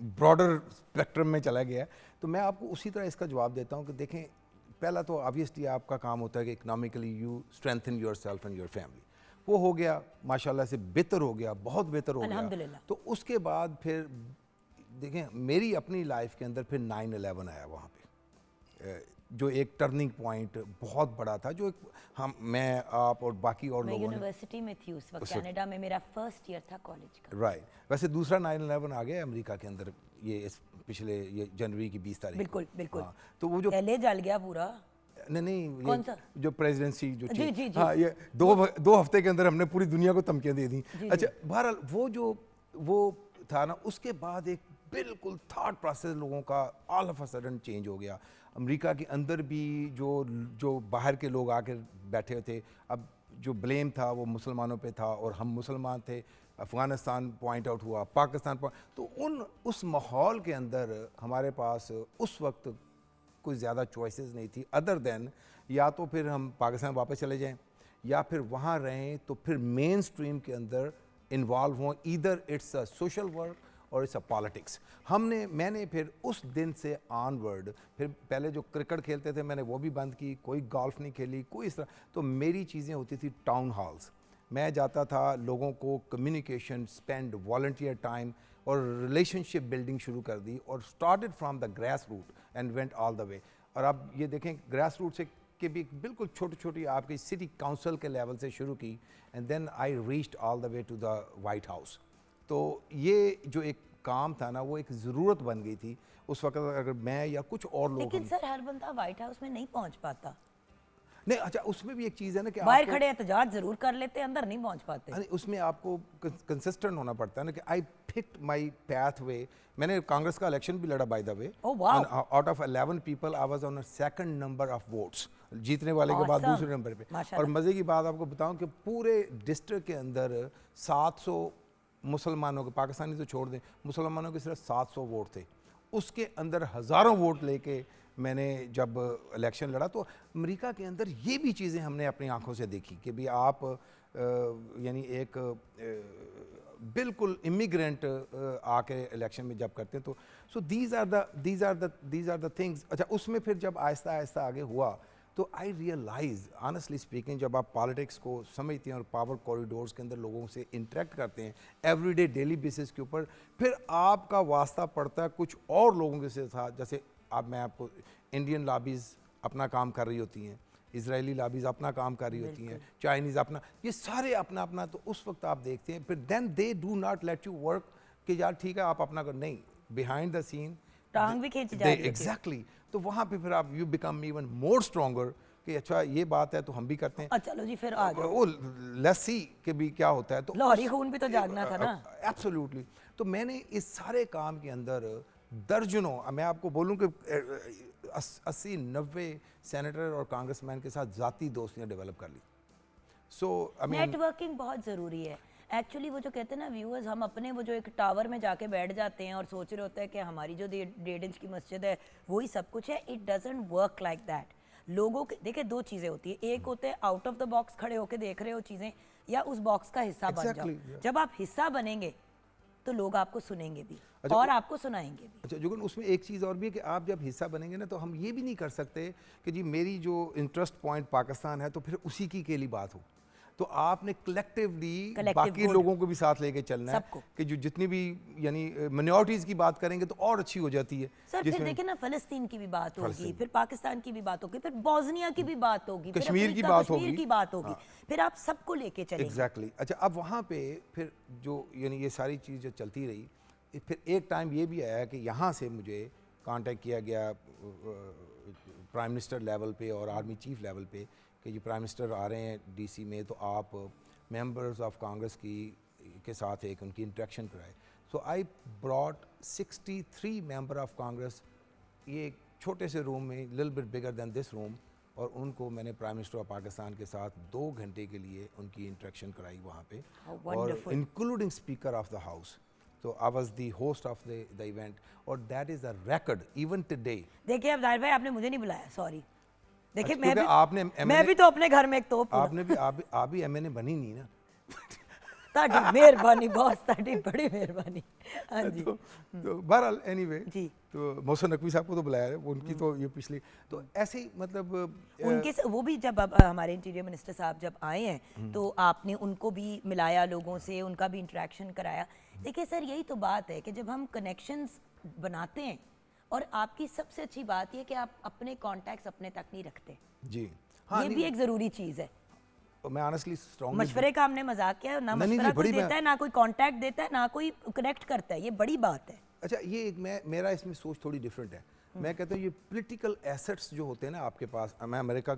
ब्रॉडर स्पेक्ट्रम में चला गया है। तो मैं आपको उसी तरह इसका जवाब देता हूँ कि देखें, पहला तो ऑब्वियसली आपका काम होता है कि economically you strengthen your self and your family. वो हो गया, माशाल्लाह से बेहतर हो गया, बहुत बेहतर हो गया। अल्हम्दुलिल्लाह। तो उसके बाद फिर देखें, मेरी अपनी लाइफ के अंदर फिर 9/11 आया वहाँ पे, जो एक टर्निंग पॉइंट बहुत बड़ा था, जो एक मैं आप और बाकी और मैं लोगों ने। यूनिवर्सिटी में थी उस वक्त, कनाडा में मेरा फर्स्ट ईयर था कॉलेज का। राइट। वैसे दूसरा 9/11 आ गया अमेरिका के अंदर, ये पिछले ये जनवरी की 20 तारीख को। बिल्कुल बिल्कुल। हाँ, तो वो जो पहले जल गया पूरा। नहीं कौन सा? जो प्रेसिडेंसी जो जी, जी, जी। हाँ, ये दो हफ्ते के अंदर हमने पूरी दुनिया को धमकियां दे दी। अच्छा, बहरहाल वो था ना, उसके बाद एक बिल्कुल थॉट प्रोसेस लोगों का all of a sudden change हो गया। अमेरिका के अंदर भी जो बाहर के लोग आकर बैठे थे, अब जो ब्लेम था वो मुसलमानों पे था, और हम मुसलमान थे। अफ़गानिस्तान पॉइंट आउट हुआ, पाकिस्तान तो उस माहौल के अंदर हमारे पास उस वक्त कोई ज़्यादा चॉइसेस नहीं थी अदर देन या तो फिर हम पाकिस्तान वापस चले जाएं, या फिर वहाँ रहें तो फिर मेन स्ट्रीम के अंदर इन्वॉल्व हों। Either it's a social work और इट्स अ पॉलिटिक्स। मैंने फिर उस दिन से ऑनवर्ड, फिर पहले जो क्रिकेट खेलते थे मैंने वो भी बंद की, कोई गोल्फ नहीं खेली, कोई इस तरह। तो मेरी चीज़ें होती थी टाउन हॉल्स, मैं जाता था, लोगों को कम्युनिकेशन, स्पेंड वॉलंटियर टाइम और रिलेशनशिप बिल्डिंग शुरू कर दी, और started from the grass root and went all the way. और अब ये देखें, ग्रास रूट से के भी बिल्कुल छोटी छोटी आपकी सिटी काउंसिल के लेवल से शुरू की, and then I reached all the way to the White House. तो ये जो एक काम था ना, वो एक ज़रूरत बन गई थी उस वक्त। अगर मैं या कुछ और लोग, लेकिन सर हर बंदा व्हाइट हाउस में नहीं पहुंच पाता। नहीं, अच्छा, उसमें भी एक चीज़ है ना कि बाहर खड़े एहतजाज जरूर कर लेते, अंदर नहीं पहुंच पाते। उसमें आपको कंसिस्टेंट होना पड़ता है ना कि आई पिक्ड माय पाथवे। मैंने कांग्रेस का इलेक्शन भी लड़ा, by the way. Oh, wow. Out of 11 people I was on a second number of votes, जीतने वाले के बाद Awesome. दूसरे नंबर पे। माशाल्लाह। और मज़े की बात आपको बताऊं कि पूरे डिस्ट्रिक्ट के अंदर 700 मुसलमानों के, पाकिस्तानी तो छोड़ दें, मुसलमानों के सिर्फ 700 वोट थे। उसके अंदर हज़ारों वोट लेके मैंने जब इलेक्शन लड़ा, तो अमेरिका के अंदर ये भी चीज़ें हमने अपनी आंखों से देखी कि भी आप यानी एक बिल्कुल इमिग्रेंट आके इलेक्शन में जब करते हैं, तो so these are the things. अच्छा, उसमें फिर जब आहिस्ता आहिस्ता आगे हुआ तो आई रियलाइज, ऑनेस्टली स्पीकिंग, जब आप पॉलिटिक्स को समझते हैं और पावर कॉरिडोर्स के अंदर लोगों से इंटरेक्ट करते हैं एवरीडे डेली बेसिस के ऊपर, फिर आपका वास्ता पड़ता है कुछ और लोगों के साथ। जैसे मैं आपको इंडियन लॉबीज़ अपना काम कर रही होती हैं, इजरायली लॉबीज़ अपना काम कर रही होती हैं, चाइनीज़ अपना, ये सारे अपना अपना। तो उस वक्त आप देखते हैं फिर then they do not let you work कि यार ठीक है आप अपना कर, नहीं, बिहाइंड द सीन टांग भी खींची जा रही है। एग्जैक्टली, तो वहाँ पे फिर आप you become even more stronger कि अच्छा ये बात है तो हम भी करते हैं। चलो जी फिर आ जाओ, वो लस्सी के भी क्या होता है, तो लाहौरी खून भी तो जागना था ना। एब्सोल्युटली। तो मैंने इस सारे काम के अंदर दर्जनों, मैं आपको बोलूं कि 80-90 सेनेटर और कांग्रेसमैन के साथ ज़ाती दोस्तियां डेवलप कर ली। सो आई मीन नेटवर्किंग बहुत ज़रूरी है एक्चुअली। वो जो कहते हैं ना व्यूअर्स, हम अपने वो जो एक टावर में जाके बैठ जाते हैं और सोच रहे होते हैं कि हमारी जो 1.5 इंच की मस्जिद है वही सब कुछ है। It doesn't work like that. लोगों के देखिए दो चीज़ें होती है, एक होते हैं आउट ऑफ द बॉक्स खड़े होके देख रहे हो चीज़ें, या उस बॉक्स का हिस्सा बन Exactly, जाओ। yeah. जब आप हिस्सा बनेंगे तो लोग आपको सुनेंगे भी अच्छा, और आपको सुनाएंगे भी। अच्छा जुगन, उसमें एक चीज़ और भी है कि आप जब हिस्सा बनेंगे ना, तो हम ये भी नहीं कर सकते कि जी मेरी जो इंटरेस्ट पॉइंट पाकिस्तान है तो फिर उसी की केली बात हो। तो आपने कलेक्टिवली बाकी good. लोगों को भी साथ लेके चलना है सबको। कि जो जितनी भी यानी माइनॉरिटीज़ की बात करेंगे तो और अच्छी हो जाती है। सर फिर देखिए ना, फ़लस्तीन की भी बात होगी, फ़लस्तीन। फिर पाकिस्तान की भी बात होगी, फिर बोस्निया की भी बात होगी, फिर कश्मीर की अफ्रीका, बात कश्मीर होगी। की बात होगी, फिर आप सबको लेके चलेंगे। एग्जैक्टली। अच्छा, अब वहाँ पे फिर जो यानी ये सारी चीज़ जो चलती रही, फिर एक टाइम ये भी आया कि यहाँ से मुझे कांटेक्ट किया गया प्राइम मिनिस्टर लेवल पे और आर्मी चीफ लेवल पे कि जी प्राइम मिनिस्टर आ रहे हैं डीसी में, तो आप मेंबर्स ऑफ कांग्रेस की के साथ एक उनकी इंटरेक्शन कराए। So I brought 63 member of Congress, ये एक छोटे से रूम में, little bit bigger than this room, और उनको मैंने प्राइम मिनिस्टर ऑफ पाकिस्तान के साथ 2 घंटे के लिए उनकी इंटरेक्शन कराई वहाँ पे, How और wonderful. Including speaker of the house. तो I was the host of the event, और that is a record even today. देखिए अब जाहिर भाई आपने मुझे नहीं बुलाया, सॉरी। देखिए अच्छा, क्योंकि मैं भी तो अपने घर में एक तोप हूं। आपने भी आप भी एमएनए बनी नहीं ना। ताड़ी मेहरबानी बॉस, ताड़ी बड़ी मेहरबानी। हाँ जी। तो बहरहाल एनीवे, जी। तो मोहसिन नकवी साहब को तो बुलाया है, उनकी तो ये पिछली, तो ऐसे ही मतलब वो भी जब अब हमारे इंटीरियर मिनिस्टर साहब जब आए हैं तो आपने उनको भी मिलाया लोगों से, उनका भी इंटरेक्शन कराया। देखिए सर यही तो बात है कि जब हम कनेक्शंस बनाते हैं, और आपकी सबसे अच्छी बात ये कि आप अपने कॉन्टैक्ट्स अपने तक नहीं रखते। जी ये भी एक ज़रूरी चीज़ है। मैं ऑनेस्टली स्ट्रांगली मशवरे का हमने मजाक किया, ना नहीं, मशवरा कोई बड़ी देता है, ना कोई कांटेक्ट देता है, ना कोई कनेक्ट करता है, ये बड़ी बात है। अच्छा, ये एक मेरा इसमें सोच थोड़ी डिफरेंट है। मैं कहता हूँ ये पॉलिटिकल एसेट्स जो होते हैं ना आपके पास, मैं अमेरिका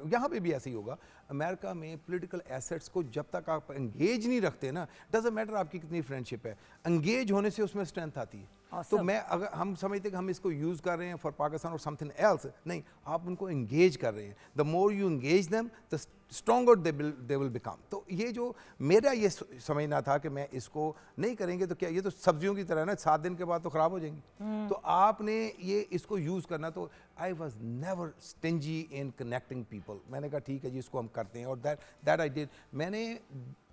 यहाँ पे भी ऐसे ही होगा। अमेरिका में पॉलिटिकल एसेट्स को जब तक आप एंगेज नहीं रखते ना, डजंट मैटर आपकी कितनी फ्रेंडशिप है, एंगेज होने से उसमें स्ट्रेंथ आती है। तो मैं अगर हम समझते कि हम इसको यूज़ कर रहे हैं फॉर पाकिस्तान और समथिंग एल्स, नहीं, आप उनको एंगेज कर रहे हैं। The more you engage them the stronger they will become. तो ये जो मेरा ये समझना था कि मैं इसको नहीं करेंगे तो क्या, ये तो सब्जियों की तरह है ना, 7 दिन के बाद तो ख़राब हो जाएंगी। तो आपने ये इसको यूज़ करना, तो I was never stingy in connecting people. मैंने कहा ठीक है जी, इसको हम करते हैं, और दैट आई डिड। मैंने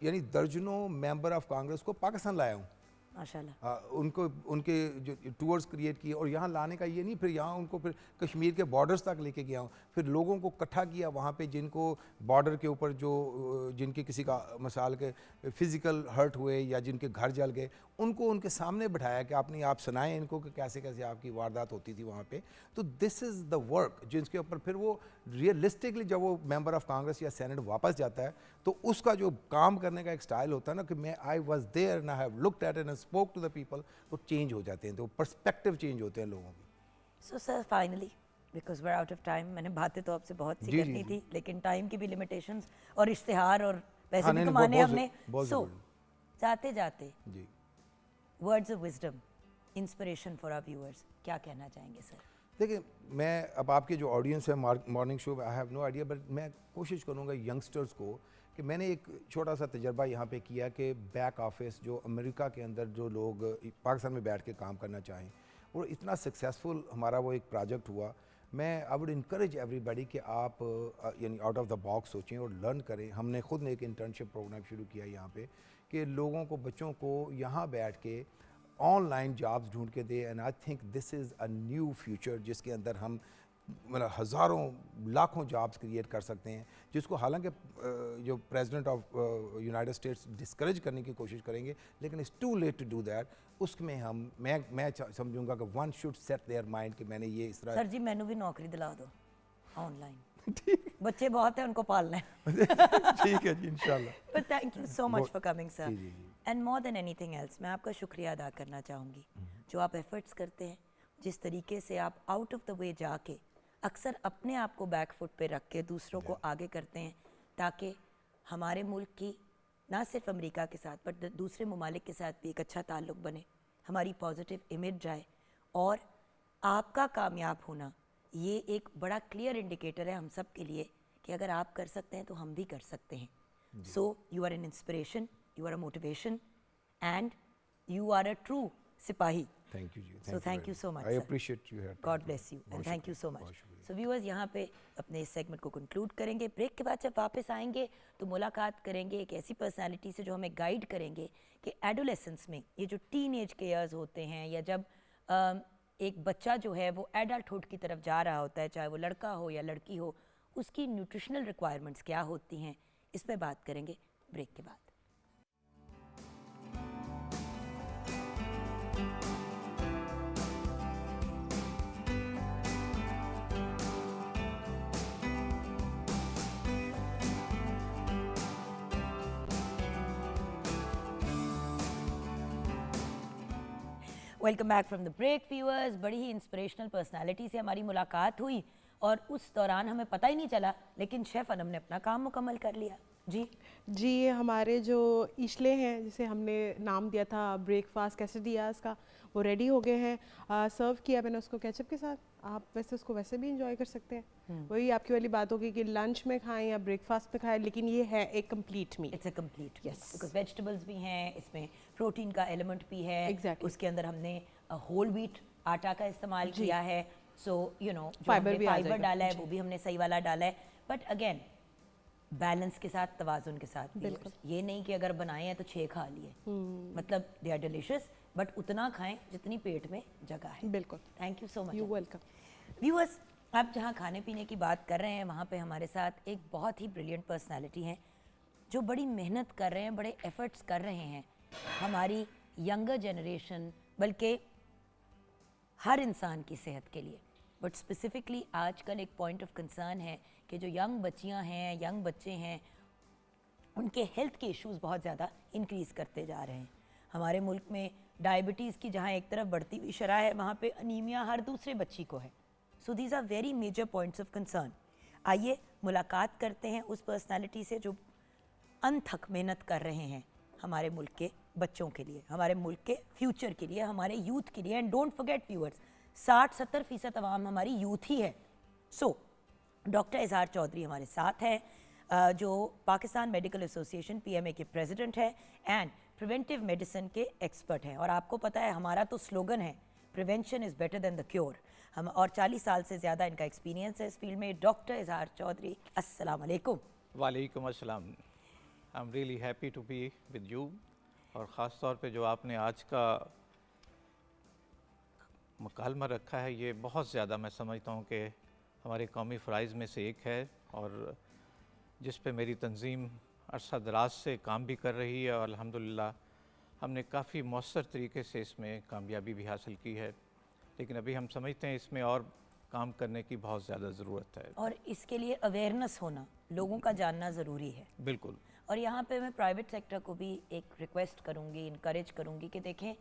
यानी दर्जनों मेंबर ऑफ कांग्रेस को पाकिस्तान लाया हूँ, माशाल्लाह। उनको उनके जो टूर्स क्रिएट किए, और यहाँ लाने का ये नहीं, फिर यहाँ उनको फिर कश्मीर के बॉर्डर्स तक लेके गया हूँ, फिर लोगों को इकट्ठा किया वहाँ पे जिनको बॉर्डर के ऊपर जो जिनके किसी का मिसाल के फिज़िकल हर्ट हुए या जिनके घर जल गए, उनको उनके सामने बिठाया कि आपने आप सुनाएं इनको कि कैसे कैसे आपकी वारदात होती थी वहाँ पे। तो दिस इज़ द वर्क जिसके ऊपर फिर वो रियलिस्टिकली जब वो मेंबर ऑफ कांग्रेस या सेनेट वापस जाता है तो उसका जो काम करने का एक स्टाइल होता है ना कि मैं I was there and I have looked at and spoke to the people, तो चेंज हो जाते हैं, तो पर्सपेक्टिव चेंज होते हैं लोगों की। So sir finally, because we are out of time, मैंने बातें तो आपसे बहुत सी जी, करनी जी, थी, लेकिन टाइम की भी लिमिटेशंस और इश्तिहार और पैसे हाँ, भी नहीं, कमाने बहुत हमने। बहुत सो ज़रूरी। जाते जाते जी, words of wisdom, inspiration for our viewers, क्या कहना चाहेंगे सर? देखिए, मैं अब आपके जो ऑडियंस है मॉर्निंग शो में, I have no idea, but मैं कोशिश करूँगा यंगस्टर्स को कि मैंने एक छोटा सा तजर्बा यहाँ पे किया कि बैक ऑफिस जो अमेरिका के अंदर जो लोग पाकिस्तान में बैठ के काम करना चाहें, और इतना सक्सेसफुल हमारा वो एक प्रोजेक्ट हुआ। मैं आई वुड इनकरेज एवरीबॉडी कि आप यानी आउट ऑफ द बॉक्स सोचें और लर्न करें। हमने खुद ने एक इंटर्नशिप प्रोग्राम शुरू किया यहाँ पे कि लोगों को, बच्चों को यहाँ बैठ के ऑनलाइन जॉब्स ढूंढ के दे, and I think this is a new future जिसके अंदर हम मतलब हज़ारों लाखों जॉब्स क्रिएट कर सकते हैं, जिसको हालांकि जो president of United States discourage करने की कोशिश करेंगे, लेकिन it's too late to do that. उसमें हम मैं समझूंगा कि one should set their mind कि मैंने ये इस तरह। सर जी मैंने भी नौकरी दिला दो ऑनलाइन, बच्चे बहुत हैं, उनको पालना है। ठीक है जी, इंशाल्लाह। But thank you so much for coming sir, जी, जी, जी। And more than anything else मैं आपका शुक्रिया अदा करना चाहूँगी। जो आप एफर्ट्स करते हैं जिस तरीके से आप आउट ऑफ द वे जाके अक्सर अपने आप को बैक फुट पे रख के दूसरों को आगे करते हैं ताकि हमारे मुल्क की ना सिर्फ अमेरिका के साथ बट दूसरे ममालिक के साथ भी एक अच्छा ताल्लुक़ बने, हमारी पॉजिटिव इमेज जाए। और आपका कामयाब होना ये एक बड़ा क्लियर इंडिकेटर है हम सब के लिए कि अगर आप कर सकते हैं तो हम भी कर सकते हैं। So you are an inspiration, you are a motivation and you are a true सिपाही। थैंक यू जी। So thank you so much, I sir. appreciate you here. God bless you and thank you so much. So viewers, यहाँ पे अपने इस सेगमेंट को कंक्लूड करेंगे। ब्रेक के बाद जब वापस आएंगे तो मुलाकात करेंगे एक ऐसी पर्सनालिटी से जो हमें गाइड करेंगे कि एडोलेसेंस में ये जो टीनेज के ईयर्स होते हैं या जब एक बच्चा जो है वो एडल्टहुड की तरफ जा रहा होता है, चाहे वो लड़का हो या लड़की हो, उसकी न्यूट्रिशनल रिक्वायरमेंट्स क्या होती हैं, इस पर बात करेंगे ब्रेक के बाद। Welcome back from the break viewers. बड़ी ही इंस्पिरेशनल पर्सनालिटी से हमारी मुलाकात हुई और उस दौरान हमें पता ही नहीं चला, लेकिन शेफ़ अनम ने अपना काम मुकम्मल कर लिया। जी ये हमारे जो इशले हैं जिसे हमने नाम दिया था ब्रेकफास्ट कैसेडियाज़ का, वो रेडी हो गए हैं। सर्व किया मैंने उसको केचप के साथ। आप वैसे उसको वैसे भी इंजॉय कर सकते हैं। वही आपकी वाली बात होगी कि लंच में खाएं या ब्रेकफास्ट में खाएं, लेकिन ये है एक complete meal. It's a complete, yes, because vegetables भी हैं, इसमें प्रोटीन का एलिमेंट भी है। Exactly. उसके अंदर हमने होल व्हीट आटा का इस्तेमाल किया है। सो यू नो फाइबर भी आ फाइबर जाएगा। डाला है वो भी हमने सही वाला डाला है, बट अगेन बैलेंस के साथ, तवाजुन के साथ। ये नहीं कि अगर बनाए हैं तो 6 खा लिए, मतलब दे आर डिलिशियस, बट उतना खाएं जितनी पेट में जगह है। बिल्कुल। Thank you so much. You welcome. Viewers, आप जहाँ खाने पीने की बात कर रहे हैं वहाँ पे हमारे साथ एक बहुत ही ब्रिलियंट पर्सनालिटी हैं जो बड़ी मेहनत कर रहे हैं, बड़े एफर्ट्स कर रहे हैं हमारी यंगर जनरेशन, बल्कि हर इंसान की सेहत के लिए। बट स्पेसिफिकली आजकल एक पॉइंट ऑफ कंसर्न है कि जो यंग बच्चियां हैं, यंग बच्चे हैं, उनके हेल्थ के इश्यूज़ बहुत ज़्यादा इंक्रीज़ करते जा रहे हैं। हमारे मुल्क में डायबिटीज़ की जहाँ एक तरफ बढ़ती हुई शरह है, वहाँ पे अनीमिया हर दूसरे बच्ची को है। So these are very major points of concern. आइए मुलाकात करते हैं उस पर्सनालिटी से जो अनथक मेहनत कर रहे हैं हमारे मुल्क के बच्चों के लिए, हमारे मुल्क के फ्यूचर के लिए, हमारे यूथ के लिए। एंड डोंट फॉरगेट व्यूअर्स, 60-70% अवाम हमारी यूथ ही है। सो डॉक्टर इजहार चौधरी हमारे साथ हैं, जो पाकिस्तान मेडिकल एसोसिएशन PMA के प्रेसिडेंट है एंड प्रिवेंटिव मेडिसिन के एक्सपर्ट हैं। और आपको पता है हमारा तो स्लोगन है prevention is better than the cure. हम और 40 साल से ज़्यादा इनका एक्सपीरियंस है इस फील्ड में। डॉक्टर इजहार चौधरी, अस्सलाम वालेकुम। वालेकुम अस्सलाम। I am really happy to be with you. और ख़ास तौर पे जो आपने आज का मुकालमा रखा है, ये बहुत ज़्यादा मैं समझता हूँ कि हमारे कौमी फ़राइज़ में से एक है और जिस पे मेरी तंजीम अरसा दराज से काम भी कर रही है और अल्हम्दुलिल्लाह हमने काफ़ी मौसर तरीके से इसमें कामयाबी भी हासिल की है। लेकिन अभी हम समझते हैं इसमें और काम करने की बहुत ज़्यादा ज़रूरत है और इसके लिए अवेयरनेस होना, लोगों का जानना ज़रूरी है। बिल्कुल। और यहाँ पे मैं प्राइवेट सेक्टर को भी एक रिक्वेस्ट करूँगी, इनकरेज करूँगी कि देखें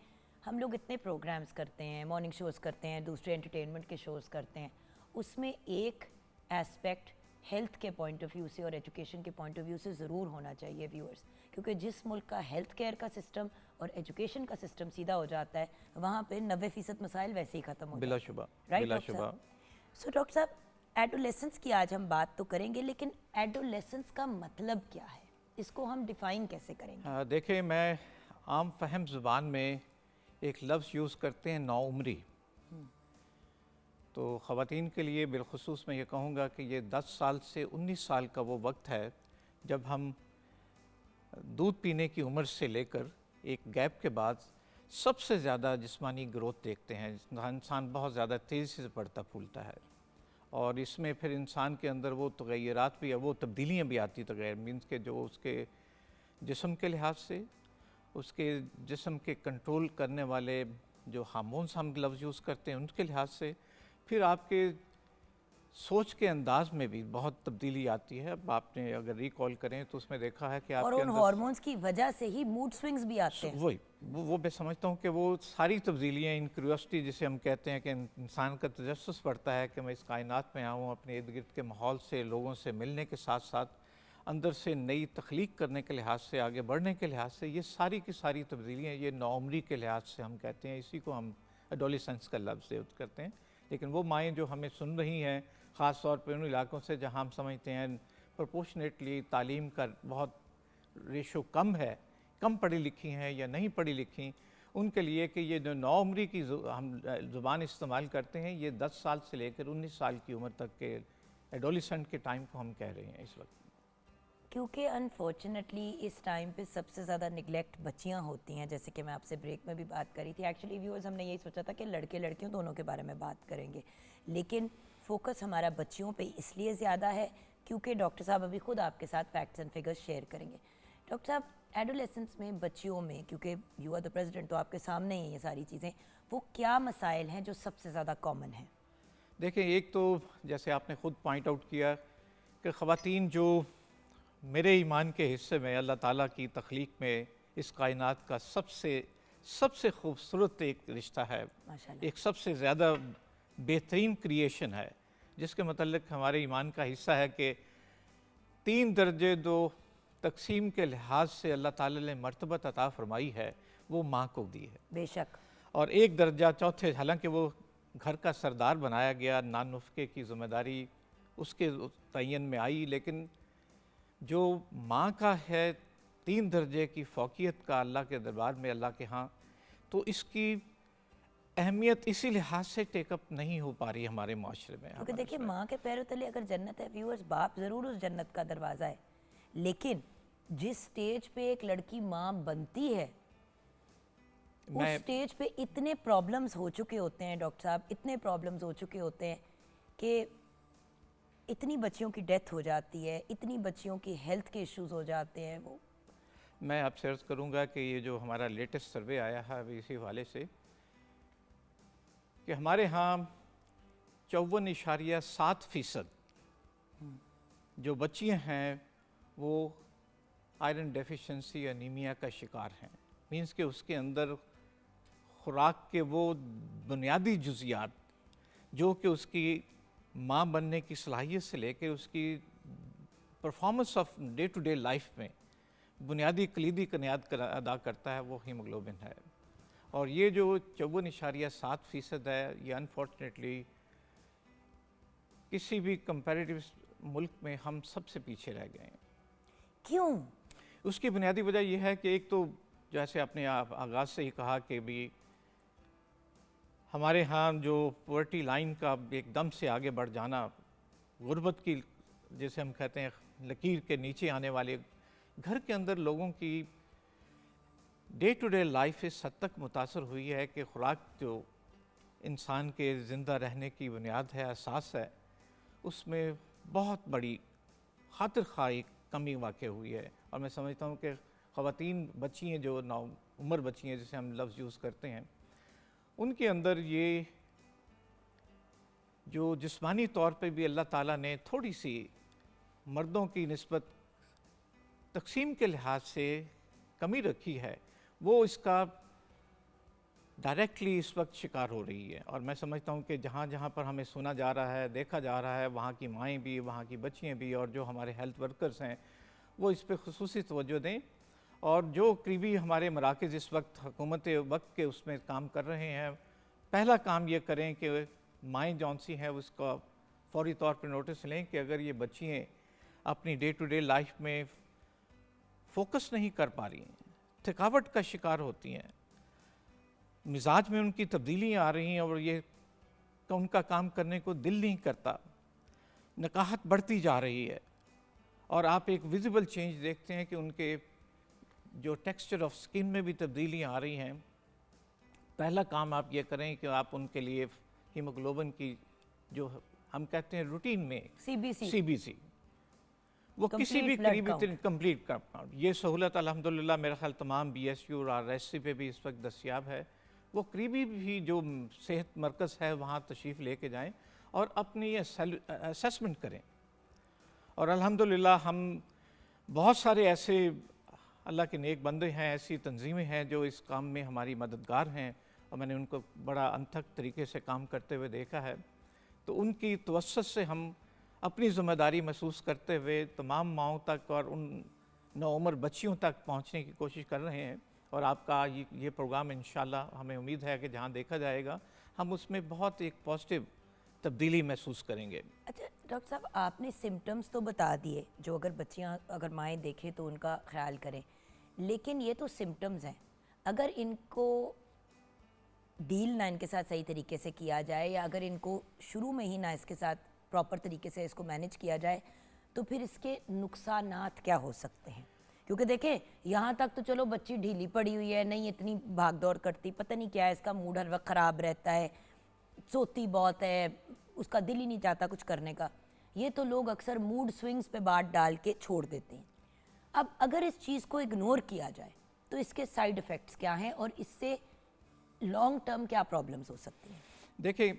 हम लोग इतने प्रोग्राम्स करते हैं, मॉर्निंग शोज़ करते हैं, दूसरे एंटरटेनमेंट के शोज़ करते हैं, उसमें एक एस्पेक्ट हेल्थ के पॉइंट ऑफ व्यू से और एजुकेशन के पॉइंट ऑफ व्यू से ज़रूर होना चाहिए व्यूअर्स। क्योंकि जिस मुल्क का हेल्थ केयर का सिस्टम और एजुकेशन का सिस्टम सीधा हो जाता है, वहाँ पे 90% मसाइल वैसे ही ख़त्म हो जाते हैं। बिलाशुबा, राइट बिलाशुबा। सो डॉक्टर साहब, एडोलेसेंस की आज हम बात तो करेंगे, लेकिन एडोलेसेंस का मतलब क्या है, इसको हम डिफ़ाइन कैसे करेंगे? देखिए, मैं आम फहम ज़ुबान में एक लफ्ज़ यूज़ करते हैं नौउम्री। तो ख़वातीन के लिए बिलखुसूस मैं ये कहूँगा कि ये 10 साल से 19 साल का वो वक्त है जब हम दूध पीने की उम्र से लेकर एक गैप के बाद सबसे ज़्यादा जिस्मानी ग्रोथ देखते हैं। इंसान बहुत ज़्यादा तेज़ी से बढ़ता फूलता है और इसमें फिर इंसान के अंदर वो तग़य्युरात भी, वो तब्दीलियाँ भी आती तग़य्युर मीन्स के जो उसके जिस्म के लिहाज से, उसके जिस्म के कंट्रोल करने वाले जो हार्मोन्स हम लफ्ज़ यूज़ करते हैं उनके लिहाज से, फिर आपके सोच के अंदाज में भी बहुत तब्दीली आती है। अब आपने अगर रिकॉल करें तो उसमें देखा है कि और आपके उन अंदर हार्मोन्स की वजह से ही मूड स्विंग्स भी आते हैं। वही वो मैं समझता हूँ कि वो सारी तब्दीलियाँ, इन क्यूरियोसिटी जिसे हम कहते हैं कि इंसान का तजस्सुस बढ़ता है कि मैं इस कायनात में आऊँ, अपने इर्द गिर्द के माहौल से, लोगों से मिलने के साथ साथ अंदर से नई तख्लीक करने के लिहाज से, आगे बढ़ने के लिहाज से, ये सारी की सारी तब्दीलियाँ ये नौउम्री के लिहाज से हम कहते हैं। इसी को हम एडोलेसेंस का लफ्ज़ यूज़ करते हैं। लेकिन वो माएँ जो हमें सुन रही हैं, ख़ास तौर पर उन इलाकों से जहाँ हम समझते हैं प्रोपोर्शनेटली तालीम का बहुत रेशो कम है, कम पढ़ी लिखी हैं या नहीं पढ़ी लिखी, उनके लिए कि ये जो नौउम्री की हम ज़ुबान इस्तेमाल करते हैं, ये 10 साल से लेकर 19 साल की उम्र तक के एडोलेसेंट के टाइम को हम कह रहे हैं इस वक्त। क्योंकि अनफॉर्चुनेटली इस टाइम पे सबसे ज़्यादा निगलेक्ट बच्चियां होती हैं, जैसे कि मैं आपसे ब्रेक में भी बात करी थी। एक्चुअली व्यूअर्स, हमने यही सोचा था कि लड़के लड़कियों दोनों के बारे में बात करेंगे, लेकिन फोकस हमारा बच्चियों पे इसलिए ज़्यादा है क्योंकि डॉक्टर साहब अभी खुद आपके साथ फैक्ट्स एंड फिगर्स शेयर करेंगे। डॉक्टर साहब, एडोलेसेंस में बच्चियों में, क्योंकि यू आर द प्रेसिडेंट तो आपके सामने ही ये सारी चीज़ें, वो क्या मसाइल हैं जो सबसे ज़्यादा कॉमन हैं? देखिए, एक तो जैसे आपने ख़ुद पॉइंट आउट किया कि ख़वातीन जो मेरे ईमान के हिस्से में अल्लाह ताला की तख्लीक में इस कायनात का सबसे खूबसूरत एक रिश्ता है, माशाल्लाह। एक सबसे ज़्यादा बेहतरीन क्रिएशन है, जिसके मतलब हमारे ईमान का हिस्सा है कि 3 दर्जे दो तकसीम के लिहाज से अल्लाह ताला ने मर्तबत अता फरमाई है, वो माँ को दी है। बेशक। और एक दर्जा चौथे, हालांकि वो घर का सरदार बनाया गया, नान नुस्खे की ज़िम्मेदारी उसके तयन में आई, लेकिन जो माँ का है 3 दर्जे की फ़ौक़ियत का अल्लाह के दरबार में, अल्लाह के यहाँ, तो इसकी अहमियत इसी लिहाज से टेकअप नहीं हो पा रही हमारे माशरे में। क्योंकि देखिए, माँ के पैरों तले अगर जन्नत है व्यूअर्स, बाप ज़रूर उस जन्नत का दरवाज़ा है, लेकिन जिस स्टेज पे एक लड़की माँ बनती है, उस स्टेज पे इतने प्रॉब्लम्स हो चुके होते हैं डॉक्टर साहब, इतने प्रॉब्लम्स हो चुके होते हैं कि इतनी बच्चियों की डेथ हो जाती है, इतनी बच्चियों की हेल्थ के इश्यूज हो जाते हैं। वो मैं आपसे अर्ज़ करूँगा कि ये जो हमारा लेटेस्ट सर्वे आया है अभी इसी हवाले से, कि हमारे यहाँ 54.7% जो बच्चियाँ हैं वो आयरन डेफिशिएंसी एनीमिया का शिकार हैं। मींस कि उसके अंदर खुराक के वो बुनियादी जुज़ियात जो कि उसकी माँ बनने की सलाहियत से लेकर उसकी performance of day to day life में बुनियादी कलीदी कनियाद अदा करता है, वो हीमोग्लोबिन है। और ये जो 54.7% है, ये अनफॉर्चुनेटली किसी भी कंपैरेटिव मुल्क में हम सबसे पीछे रह गए हैं। क्यों? उसकी बुनियादी वजह यह है कि एक तो जैसे आपने आगाज़ से ही कहा कि भी हमारे यहाँ जो पॉवर्टी लाइन का एकदम से आगे बढ़ जाना, गुर्बत की जैसे हम कहते हैं लकीर के नीचे आने वाले, घर के अंदर लोगों की डे टू डे लाइफ इस हद तक मुतासर हुई है कि खुराक जो इंसान के ज़िंदा रहने की बुनियाद है, असास है, उसमें बहुत बड़ी खातिर खा एक कमी वाक़ हुई है। और मैं समझता हूँ कि ख़वातीन बच्ची हैं, जो नौ उम्र बच्ची हैं जिसे हम लफ्ज़ यूज़ करते हैं, उनके अंदर ये जो जिस्मानी तौर पे भी अल्लाह ताला ने थोड़ी सी मर्दों की निस्बत तकसीम के लिहाज से कमी रखी है, वो इसका डायरेक्टली इस वक्त शिकार हो रही है। और मैं समझता हूँ कि जहाँ जहाँ पर हमें सुना जा रहा है, देखा जा रहा है, वहाँ की माएँ भी, वहाँ की बच्चियाँ भी, और जो हमारे हेल्थ वर्कर्स हैं वो इस पर खुसूसी तवज्जो दें। और जो करीबी हमारे मराकज़ इस वक्त हुकूमत वक्त के उसमें काम कर रहे हैं, पहला काम ये करें कि माएँ जौन सी हैं उसका फौरी तौर पर नोटिस लें कि अगर ये बच्चियाँ अपनी डे टू डे लाइफ में फोकस नहीं कर पा रही हैं, थकावट का शिकार होती हैं, मिजाज में उनकी तब्दीलियाँ आ रही हैं और ये उनका काम करने को दिल नहीं करता, नकाहत बढ़ती जा रही है, और आप एक विजिबल चेंज देखते हैं कि उनके जो टेक्सचर ऑफ स्किन में भी तब्दीलियाँ आ रही हैं, पहला काम आप ये करें कि आप उनके लिए हीमोग्लोबिन की जो हम कहते हैं रूटीन में सीबीसी वो किसी भी करीबी कंप्लीट काउंट, ये सहूलत अल्हम्दुलिल्लाह मेरा ख्याल तमाम BSU और RSC पे भी इस वक्त दस्तियाब है। वो करीबी भी जो सेहत मरकज़ है वहाँ तशरीफ़ लेके जाएं और अपनी असेसमेंट करें। और अल्हम्दुलिल्लाह हम बहुत सारे ऐसे अल्लाह के नेक बंदे हैं, ऐसी तंजीमें हैं जो इस काम में हमारी मददगार हैं और मैंने उनको बड़ा अनथक तरीके से काम करते हुए देखा है। तो उनकी तवस्सुत से हम अपनी ज़िम्मेदारी महसूस करते हुए तमाम माओं तक और उन नौउम्र बच्चियों तक पहुंचने की कोशिश कर रहे हैं। और आपका ये प्रोग्राम इंशाल्लाह हमें उम्मीद है कि जहां देखा जाएगा हम उसमें बहुत एक पॉजिटिव तब्दीली महसूस करेंगे। अच्छा डॉक्टर साहब, आपने सिम्टम्स तो बता दिए जो अगर बच्चियां अगर माएँ देखें तो उनका ख्याल करें, लेकिन ये तो सिम्टम्स हैं। अगर इनको डील ना इनके साथ सही तरीके से किया जाए या अगर इनको शुरू में ही ना इसके साथ प्रॉपर तरीके से इसको मैनेज किया जाए तो फिर इसके नुकसानात क्या हो सकते हैं? क्योंकि देखें यहाँ तक तो चलो बच्ची ढीली पड़ी हुई है, नहीं इतनी भाग दौड़ करती, पता नहीं क्या है, इसका मूड हर वक्त ख़राब रहता है, सोती बहुत है, उसका दिल ही नहीं चाहता कुछ करने का। ये तो लोग अक्सर मूड स्विंग्स पे बात डाल के छोड़ देते हैं। अब अगर इस चीज़ को इग्नोर किया जाए तो इसके साइड इफ़ेक्ट्स क्या हैं और इससे लॉन्ग टर्म क्या प्रॉब्लम्स हो सकती हैं? देखिए,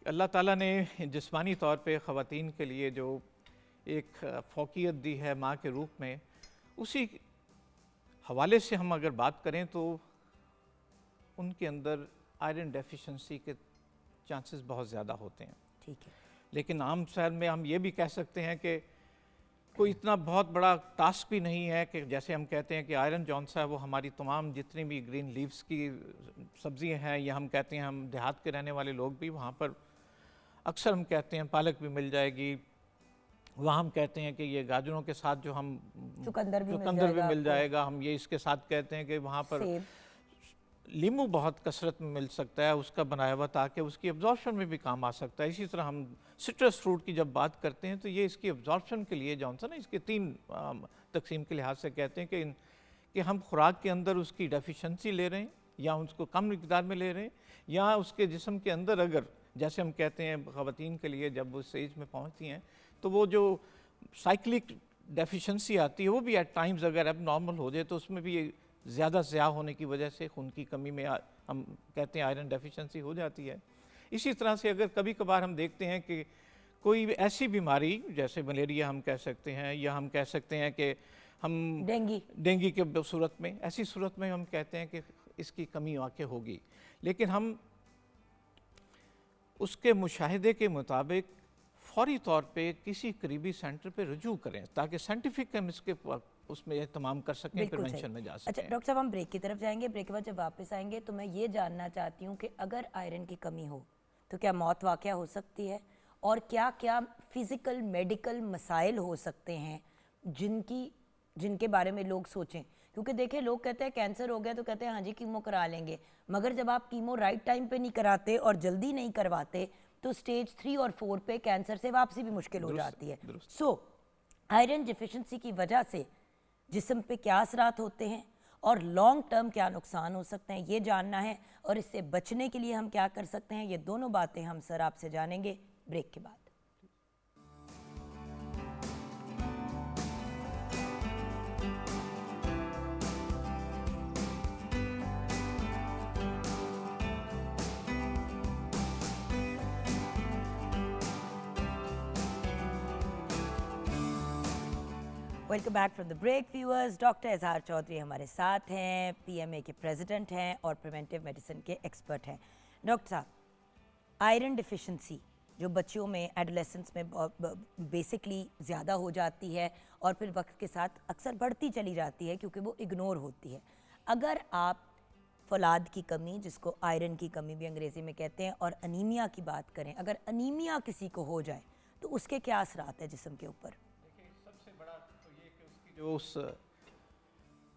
अल्लाह ताला ने जिस्मानी तौर पे ख़वातीन के लिए जो एक फ़ौक़ियत दी है माँ के रूप में, उसी हवाले से हम अगर बात करें तो उनके अंदर आयरन डेफिशिएंसी के चांसेस बहुत ज़्यादा होते हैं। ठीक है, लेकिन आम शहर में हम ये भी कह सकते हैं कि कोई इतना बहुत बड़ा टास्क भी नहीं है कि जैसे हम कहते हैं कि आयरन जौन सा है वो हमारी तमाम जितनी भी ग्रीन लीव्स की सब्ज़ियाँ हैं, या हम कहते हैं हम देहात के रहने वाले लोग भी वहाँ पर अक्सर हम कहते हैं पालक भी मिल जाएगी, वहाँ हम कहते हैं कि ये गाजरों के साथ जो हम चुकंदर भी मिल जाएगा, हम ये इसके साथ कहते हैं कि वहाँ पर सेब। लीमू बहुत कसरत में मिल सकता है उसका बनाया हुआ, ताकि उसकी एब्जॉर्प्शन में भी काम आ सकता है। इसी तरह हम सिट्रस फ्रूट की जब बात करते हैं तो ये इसकी एब्जॉर्प्शन के लिए जौन सा ना इसके 3 तकसीम के लिहाज से कहते हैं कि हम खुराक के अंदर उसकी डेफिशिएंसी ले रहे हैं या उसको कम मिकदार में ले रहे हैं, या उसके जिस्म के अंदर अगर जैसे हम कहते हैं ख़वातीन के लिए जब उस एज में पहुँचती हैं तो वो जो साइक्लिक डेफिशिएंसी आती है वो भी एट टाइम्स अगर अब नॉर्मल हो जाए तो उसमें भी ज़्यादा ज़्या होने की वजह से खून की कमी में हम कहते हैं आयरन डेफिशिएंसी हो जाती है। इसी तरह से अगर कभी कभार हम देखते हैं कि कोई ऐसी बीमारी जैसे मलेरिया हम कह सकते हैं, या हम कह सकते हैं कि हम डेंगू के सूरत में, ऐसी सूरत में हम कहते हैं कि इसकी कमी वाक़ई होगी, लेकिन हम उसके मुशाहिदे के मुताबिक फौरी तौर पे किसी करीबी सेंटर पे रुजू करें ताकि साइंटिफिक हम इसके उसमें एहतमाम कर सकें, प्रिवेंशन में जा सकें। अच्छा डॉक्टर साहब, हम ब्रेक की तरफ जाएंगे। ब्रेक के बाद जब वापस आएंगे तो मैं ये जानना चाहती हूँ कि अगर आयरन की कमी हो तो क्या मौत वाक़या हो सकती है, और क्या क्या फिज़िकल मेडिकल मसाइल हो सकते हैं जिनके बारे में लोग सोचें? क्योंकि देखें, लोग कहते हैं कैंसर हो गया तो कहते हैं हाँ जी कीमो करा लेंगे, मगर जब आप कीमो राइट टाइम पे नहीं कराते और जल्दी नहीं करवाते तो स्टेज 3 और 4 पे कैंसर से वापसी भी मुश्किल हो जाती है। सो आयरन डिफिशिएंसी की वजह से जिस्म पे क्या असरात होते हैं और लॉन्ग टर्म क्या नुकसान हो सकते हैं, ये जानना है, और इससे बचने के लिए हम क्या कर सकते हैं, ये दोनों बातें हम सर आपसे जानेंगे ब्रेक के बाद। Welcome back from the break viewers. Doctor Izhar Chaudhary हमारे साथ हैं, पीएमए के प्रेसिडेंट हैं और प्रिवेंटिव मेडिसिन के एक्सपर्ट हैं। डॉक्टर साहब, आयरन डिफिशिएंसी जो बच्चियों में एडोलेसेंस में बेसिकली ज़्यादा हो जाती है और फिर वक्त के साथ अक्सर बढ़ती चली जाती है क्योंकि वो इग्नोर होती है। अगर आप फौलाद की कमी, जिसको आयरन की कमी भी अंग्रेज़ी में कहते हैं, और अनीमिया की बात करें, अगर अनीमिया किसी को हो जाए तो उसके क्या असरात है जिस्म के ऊपर? सबसे बड़ा तो ये कि उसकी जो उस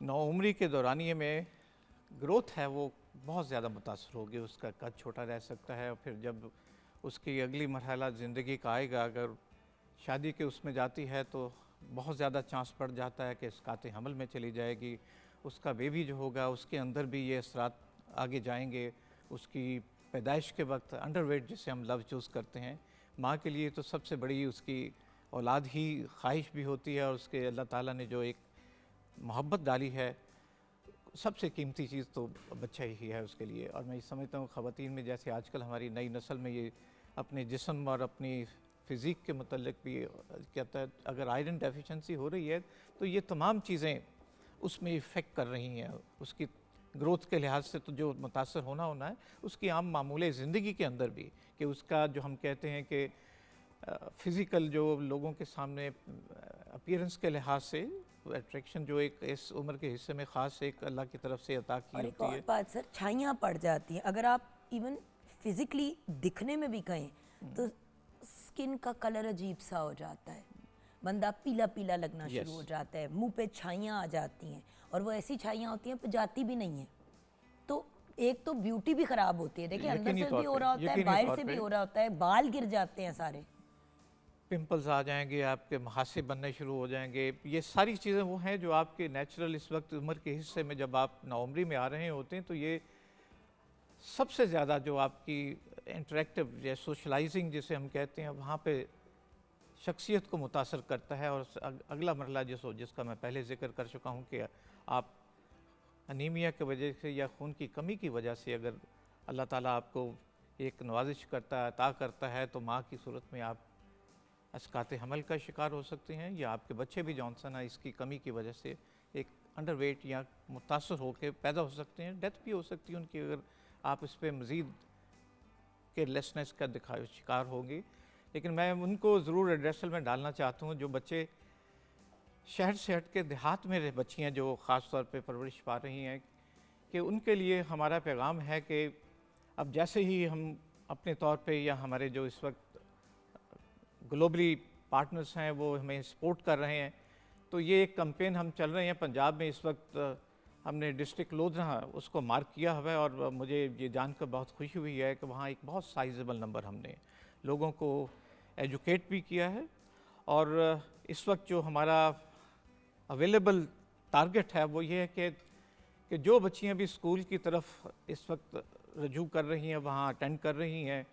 नौउम्री के दौरानिए में ग्रोथ है वो बहुत ज़्यादा मुतासर होगी, उसका कद छोटा रह सकता है। और फिर जब उसकी अगली मरहला ज़िंदगी का आएगा, अगर शादी के उसमें जाती है तो बहुत ज़्यादा चांस पड़ जाता है कि इसकाते हमल में चली जाएगी, उसका बेबी जो होगा उसके अंदर भी ये असरात आगे जाएंगे। उसकी पैदाइश के वक्त अंडरवेट जिसे हम लव चूज़ करते हैं, माँ के लिए तो सबसे बड़ी उसकी औलाद ही ख्वाहिश भी होती है, और उसके अल्लाह ताला ने जो एक मोहब्बत डाली है, सबसे कीमती चीज़ तो बच्चा ही है उसके लिए। और मैं समझता हूँ ख़वातीन में जैसे आजकल हमारी नई नस्ल में ये अपने जिस्म और अपनी फ़िज़ीक के मतलब भी कहता है अगर आयरन डेफिशिएंसी हो रही है तो ये तमाम चीज़ें उसमें इफ़ेक्ट कर रही हैं। उसकी ग्रोथ के लिहाज से तो जो मुतासर होना है उसकी आम मामूली ज़िंदगी के अंदर भी, कि उसका जो हम कहते हैं कि फ़िज़िकल जो लोगों के सामने अपीयरेंस के लिहाज से अट्रैक्शन जो एक इस उम्र के हिस्से में ख़ास एक अल्लाह की तरफ से अता की और एक होती और है। बात सर, छाइयाँ पड़ जाती हैं अगर आप इवन फिजिकली दिखने में भी कहें तो स्किन का कलर अजीब सा हो जाता है, बंदा पीला पीला लगना Yes. शुरू हो जाता है, मुंह पे छाइयाँ आ जाती हैं और वो ऐसी छाइयाँ होती हैं पर जाती भी नहीं है। तो एक तो ब्यूटी भी खराब होती है, देखिए अंदर यकीनी से तौर भी हो पे, रहा होता है, यकीनी बाहर तौर से भी पे। हो रहा होता है, बाल गिर जाते हैं सारे। पिंपल्स आ जाएंगे, आपके मुहासे बनने शुरू हो जाएंगे। ये सारी चीज़ें वो हैं जो आपके नेचुरल इस वक्त उम्र के हिस्से में जब आप नौम्री में आ रहे होते हैं तो ये सबसे ज़्यादा जो आपकी इंटरेक्टिव या सोशलाइजिंग जिसे हम कहते हैं वहाँ पे शख्सियत को मुतासर करता है। और अगला मरला जिसका मैं पहले ज़िक्र कर चुका हूँ कि आप अनीमिया की वजह से या खून की कमी की वजह से अगर अल्लाह ताला आपको एक नवाजिश करता है, अता करता है, तो माँ की सूरत में आप अस्कात हमल का शिकार हो सकते हैं, या आपके बच्चे भी जॉनसन है इसकी कमी की वजह से एक अंडरवेट या मुतासर होकर पैदा हो सकते हैं। डेथ भी हो सकती है उनकी अगर आप इस पर मज़ीद केयरलेसनेस का शिकार होंगे। लेकिन मैं उनको ज़रूर एड्रेसल में डालना चाहता हूँ जो बच्चे शहर से हट के देहात में बच्चियाँ जो ख़ास तौर पे परवरिश पा रही हैं, कि उनके लिए हमारा पैगाम है कि अब जैसे ही हम अपने तौर पे या हमारे जो इस वक्त ग्लोबली पार्टनर्स हैं वो हमें सपोर्ट कर रहे हैं, तो ये एक कैंपेन हम चल रहे हैं पंजाब में इस वक्त। हमने डिस्ट्रिक्ट लोधरा उसको मार्क किया हुआ है और मुझे ये जानकर बहुत खुशी हुई है कि वहाँ एक बहुत साइजेबल नंबर हमने लोगों को एजुकेट भी किया है। और इस वक्त जो हमारा अवेलेबल टारगेट है वो ये है कि जो बच्चियाँ भी स्कूल की तरफ इस वक्त रजू कर रही हैं, वहाँ अटेंड कर रही हैं,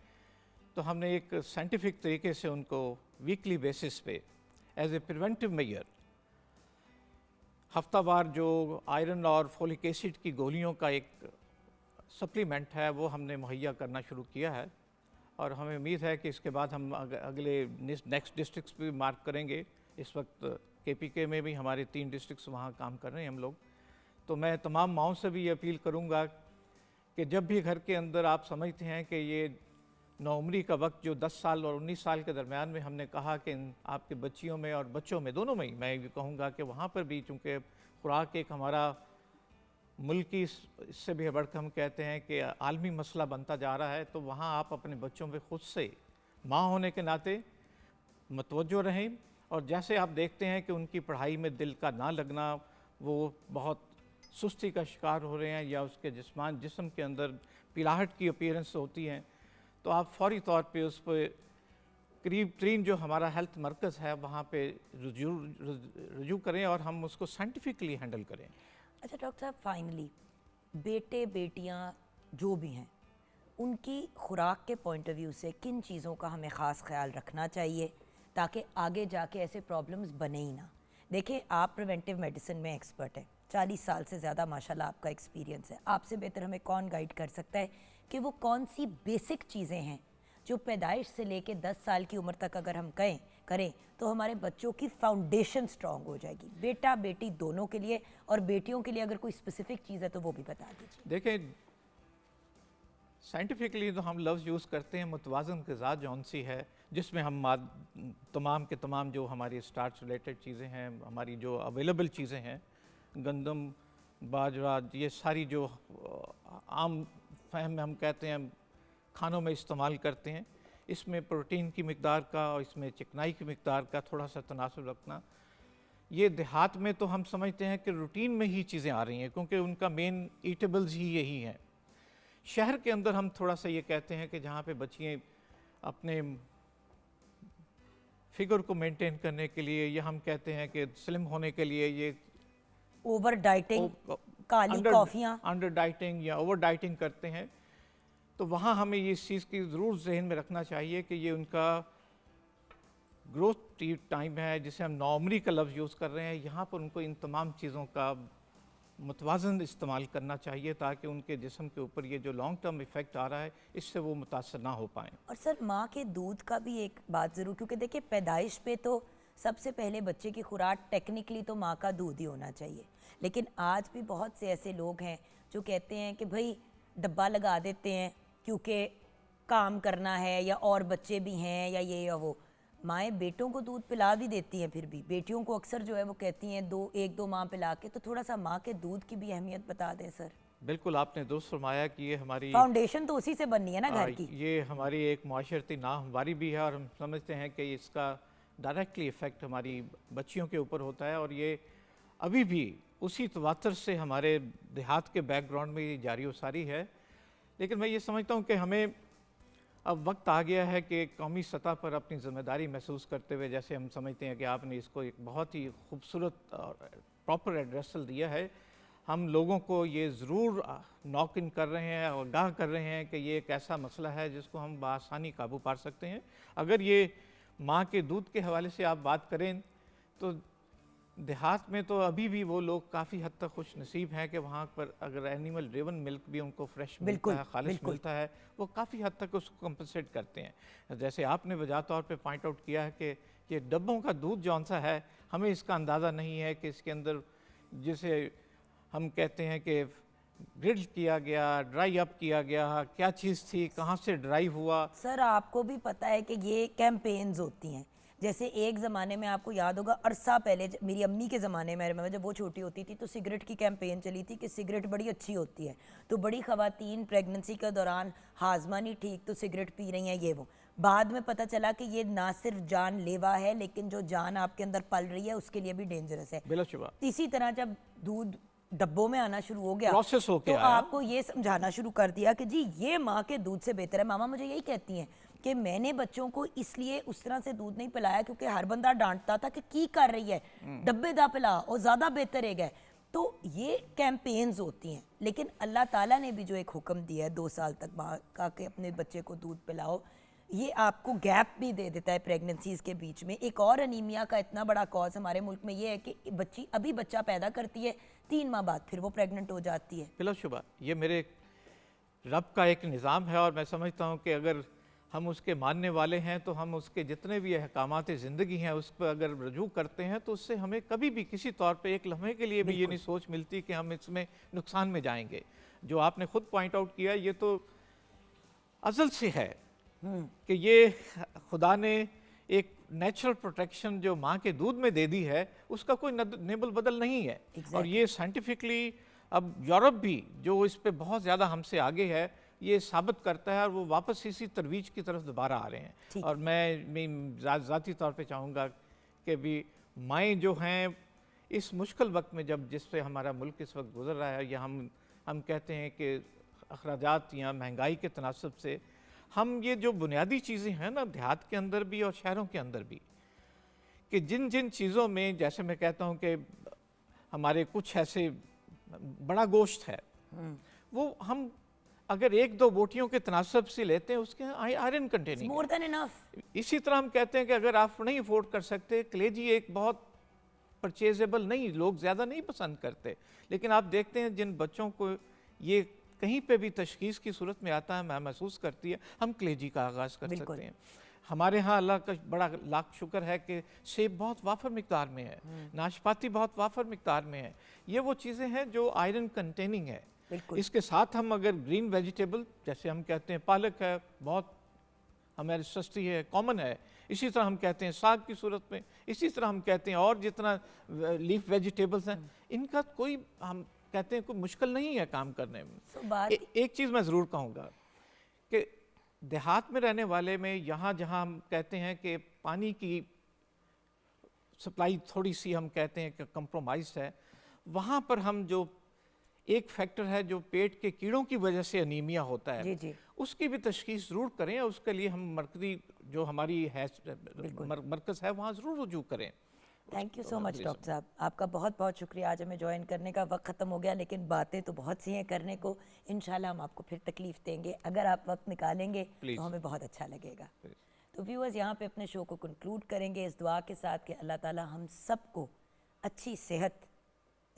तो हमने एक साइंटिफिक तरीके से उनको वीकली बेसिस पे एज ए प्रिवेंटिव मेजर हफ्तावार जो आयरन और फोलिक एसिड की गोलियों का एक सप्लीमेंट है वो हमने मुहैया करना शुरू किया है। और हमें उम्मीद है कि इसके बाद हम अगले नेक्स्ट डिस्ट्रिक्ट्स भी मार्क करेंगे। इस वक्त KPK में भी हमारे 3 डिस्ट्रिक्ट्स वहाँ काम कर रहे हैं हम लोग। तो मैं तमाम माओं से भी ये अपील करूँगा कि जब भी घर के अंदर आप समझते हैं कि ये नौउम्री का वक्त जो 10 साल और 19 साल के दरमियान में हमने कहा कि आपके बच्चियों में और बच्चों में दोनों में ही मैं ये कहूँगा कि वहाँ पर भी चूँकि खुराक एक हमारा मुल्की इससे भी बढ़कर हम कहते हैं कि आलमी मसला बनता जा रहा है, तो वहाँ आप अपने बच्चों पे ख़ुद से माँ होने के नाते मुतवज्जो रहें। और जैसे आप देखते हैं कि उनकी पढ़ाई में दिल का ना लगना, वो बहुत सुस्ती का शिकार हो रहे हैं या उसके जिस्म के अंदर पिलाहट की अपीयरेंस होती हैं, तो आप फौरी तौर पे उस पर करीब तरीन जो हमारा हेल्थ मरकज़ है वहाँ पे रजू करें और हम उसको साइंटिफिकली हैंडल करें। अच्छा डॉक्टर साहब, फाइनली बेटे बेटियां जो भी हैं उनकी खुराक के पॉइंट ऑफ व्यू से किन चीज़ों का हमें ख़ास ख्याल रखना चाहिए ताकि आगे जाके ऐसे प्रॉब्लम्स बने ही ना। देखिए, आप प्रिवेंटिव मेडिसिन में एक्सपर्ट हैं, 40 साल से ज़्यादा माशाल्लाह आपका एक्सपीरियंस है। आपसे बेहतर हमें कौन गाइड कर सकता है कि वो कौन सी बेसिक चीज़ें हैं जो पैदाइश से लेके 10 साल की उम्र तक अगर हम करें तो हमारे बच्चों की फाउंडेशन स्ट्रांग हो जाएगी, बेटा बेटी दोनों के लिए। और बेटियों के लिए अगर कोई स्पेसिफिक चीज़ है तो वो भी बता दीजिए। देखें, साइंटिफिकली तो हम लफ्ज़ यूज़ करते हैं मुतवाज़न ग़िज़ा जौन सी है, जिसमें हम तमाम के तमाम जो हमारी स्टार्च रिलेटेड चीज़ें हैं, हमारी जो अवेलेबल चीज़ें हैं, गंदम, बाजरा, ये सारी जो आम फहम में हम कहते हैं खानों में इस्तेमाल करते हैं, इसमें प्रोटीन की मिकदार का और इसमें चिकनाई की मिकदार का थोड़ा सा तनासुब रखना। ये देहात में तो हम समझते हैं कि रूटीन में ही चीज़ें आ रही हैं क्योंकि उनका मेन ईटेबल्स ही यही हैं। शहर के अंदर हम थोड़ा सा ये कहते हैं कि जहाँ पे बच्चियाँ अपने फिगर को मेंटेन करने के लिए या हम कहते हैं कि स्लिम होने के लिए ये ओवर डाइटिंग, काली कॉफ़ियाँ, अंडर डाइटिंग या ओवर डाइटिंग करते हैं, तो वहाँ हमें ये इस चीज़ की ज़रूर जहन में रखना चाहिए कि ये उनका ग्रोथ टाइम है जिसे हम नौउम्री का लफ्ज़ यूज़ कर रहे हैं। यहाँ पर उनको इन तमाम चीज़ों का मुतवाज़न इस्तेमाल करना चाहिए ताकि उनके जिस्म के ऊपर ये जो लॉन्ग टर्म इफ़ेक्ट आ रहा है इससे वो मुतासर ना हो पाएँ। और सर माँ के दूध का भी एक बात ज़रूर, क्योंकि देखिए पैदाइश पे तो सबसे पहले बच्चे की खुराक टेक्निकली तो माँ का दूध ही होना चाहिए, लेकिन आज भी बहुत से ऐसे लोग हैं जो कहते हैं कि भाई डब्बा लगा देते हैं क्योंकि काम करना है या और बच्चे भी हैं या ये या वो। माएँ बेटों को दूध पिला भी देती हैं, फिर भी बेटियों को अक्सर जो है वो कहती हैं एक दो माँ पिला के, तो थोड़ा सा माँ के दूध की भी अहमियत बता दें सर। बिल्कुल आपने दुरुस्त फरमाया कि ये हमारी फाउंडेशन तो उसी से बननी है ना घर की। ये हमारी एक माशरती नाहमवारी भी है और हम समझते हैं कि इसका डायरेक्टली इफ़ेक्ट हमारी बच्चियों के ऊपर होता है और ये अभी भी उसी तवातर से हमारे देहात के बैकग्राउंड में ये जारी व सारी है। लेकिन मैं ये समझता हूँ कि हमें अब वक्त आ गया है कि कौमी सतह पर अपनी ज़िम्मेदारी महसूस करते हुए, जैसे हम समझते हैं कि आपने इसको एक बहुत ही खूबसूरत और प्रॉपर एड्रेसल दिया है, हम लोगों को ये ज़रूर नॉक इन कर रहे हैं और आगाह कर रहे हैं कि ये एक ऐसा मसला है जिसको हम बआसानी काबू पा सकते हैं। अगर ये माँ के दूध के हवाले से आप बात करें तो देहात में तो अभी भी वो लोग काफ़ी हद तक खुश नसीब हैं कि वहाँ पर अगर एनिमल ड्रिवन मिल्क भी उनको फ्रेश मिलता है, खालिश मिलता है, वो काफ़ी हद तक उसको कंपनसेट करते हैं। जैसे आपने वजह तौर पे पॉइंट आउट किया है कि ये डब्बों का दूध जौन सा है, हमें इसका अंदाज़ा नहीं है कि इसके अंदर जिसे हम कहते हैं कि ग्रिल किया गया, ड्राई अप किया गया, क्या चीज़ थी, कहाँ से ड्राई हुआ। सर आपको भी पता है कि ये कैंपेन्स होती हैं, जैसे एक ज़माने में आपको याद होगा अरसा पहले मेरी अम्मी के ज़माने में जब वो छोटी होती थी तो सिगरेट की कैंपेन चली थी कि सिगरेट बड़ी अच्छी होती है, तो बड़ी ख़वातीन प्रेगनेंसी के दौरान हाजमा नहीं ठीक तो सिगरेट पी रही हैं ये वो। बाद में पता चला कि ये ना सिर्फ जानलेवा है लेकिन जो जान आपके अंदर पल रही है उसके लिए भी डेंजरस है। बिलाशुबा इसी तरह जब दूध डब्बों में आना शुरू हो गया प्रोसेस हो तो गया आपको ये समझाना शुरू कर दिया कि जी ये माँ के दूध से बेहतर है। मामा मुझे यही कहती हैं कि मैंने बच्चों को इसलिए उस तरह से दूध नहीं पिलाया क्योंकि हर बंदा डांटता था कि की कर रही है, डब्बे दा पिला और ज़्यादा बेहतर है गए। तो ये कैंपेन्स होती हैं, लेकिन अल्लाह ताला ने भी जो एक हुक्म दिया है 2 साल तक माँ का के अपने बच्चे को दूध पिलाओ, ये आपको गैप भी दे देता है प्रेगनेंसीज़ के बीच में। एक और अनीमिया का इतना बड़ा कॉज हमारे मुल्क में ये है कि बच्ची अभी बच्चा पैदा करती है 3 माह बाद फिर वो प्रेग्नेंट हो जाती है। बिलाशुबा ये मेरे रब का एक निज़ाम है और मैं समझता हूँ कि अगर हम उसके मानने वाले हैं तो हम उसके जितने भी अहकामात ज़िंदगी हैं उस पर अगर रजू करते हैं तो उससे हमें कभी भी किसी तौर पे एक लम्हे के लिए भी ये नहीं सोच मिलती कि हम इसमें नुकसान में जाएंगे। जो आपने खुद पॉइंट आउट किया ये तो अज़ल से है कि ये खुदा ने एक नेचुरल प्रोटेक्शन जो माँ के दूध में दे दी है उसका कोई नेबल बदल नहीं है। और ये साइंटिफिकली अब यूरोप भी जो इस पे बहुत ज़्यादा हमसे आगे है ये साबित करता है और वो वापस इसी तरवीज की तरफ दोबारा आ रहे हैं। और मैं ज़ाती तौर पे चाहूँगा कि भी माएँ जो हैं इस मुश्किल वक्त में जब जिस पे हमारा मुल्क इस वक्त गुजर रहा है या हम कहते हैं कि अखराजात या महंगाई के तनासब से हम ये जो बुनियादी चीज़ें हैं ना देहात के अंदर भी और शहरों के अंदर भी कि जिन जिन चीज़ों में जैसे मैं कहता हूँ कि हमारे कुछ ऐसे बड़ा गोश्त है वो हम अगर 1-2 बोटियों के तनासब से लेते हैं उसके iron containing more than enough. इसी तरह हम कहते हैं कि अगर आप नहीं अफोर्ड कर सकते कलेजी एक बहुत परचेजेबल नहीं, लोग ज़्यादा नहीं पसंद करते, लेकिन आप देखते हैं जिन बच्चों को ये कहीं पे भी तशखीस की सूरत में आता है मैं महसूस करती है हम कलेजी का आगाज़ कर सकते हैं। हमारे यहाँ अल्लाह का बड़ा लाख शुक्र है कि सेब बहुत वाफर मिकदार में है, नाशपाती बहुत वाफर मिकदार में है, ये वो चीज़ें हैं जो आयरन कंटेनिंग है। इसके साथ हम अगर ग्रीन वेजिटेबल जैसे हम कहते हैं पालक है बहुत हमारी सस्ती है, कॉमन है, इसी तरह हम कहते हैं साग की सूरत में, इसी तरह हम कहते हैं और जितना लीफ वेजिटेबल्स हैं इनका कोई हम कहते हैं कोई मुश्किल नहीं है काम करने में। एक चीज़ मैं ज़रूर कहूँगा कि देहात में रहने वाले में यहाँ जहाँ हम कहते हैं कि पानी की सप्लाई थोड़ी सी हम कहते हैं कि कंप्रोमाइज़ है, वहाँ पर हम जो एक फैक्टर है जो पेट के कीड़ों की वजह से अनीमिया होता है जी। उसकी भी तशखीस ज़रूर करें और उसके लिए हम मरकज़ी जो हमारी है मरकज़ है वहाँ ज़रूर रुजू करें। Thank you so much doctor साहब, आपका बहुत बहुत शुक्रिया। आज हमें ज्वाइन करने का वक्त ख़त्म हो गया लेकिन बातें तो बहुत सी हैं करने को। इंशाल्लाह हम आपको फिर तकलीफ़ देंगे, अगर आप वक्त निकालेंगे तो हमें बहुत अच्छा लगेगा। तो व्यूअर्स यहाँ पे अपने शो को कंक्लूड करेंगे इस दुआ के साथ कि अल्लाह ताला हम सबको अच्छी सेहत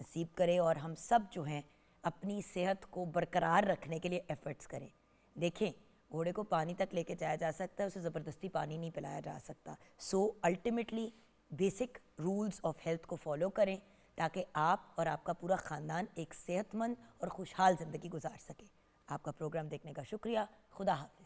नसीब करे और हम सब जो हैं अपनी सेहत को बरकरार रखने के लिए एफ़र्ट्स करें। देखें, घोड़े को पानी तक लेके जाया जा सकता है, उसे ज़बरदस्ती पानी नहीं पिलाया जा सकता। So ultimately basic rules of health को फॉलो करें ताकि आप और आपका पूरा ख़ानदान एक सेहतमंद और खुशहाल ज़िंदगी गुजार सके। आपका प्रोग्राम देखने का शुक्रिया। खुदा हाफ़िज़।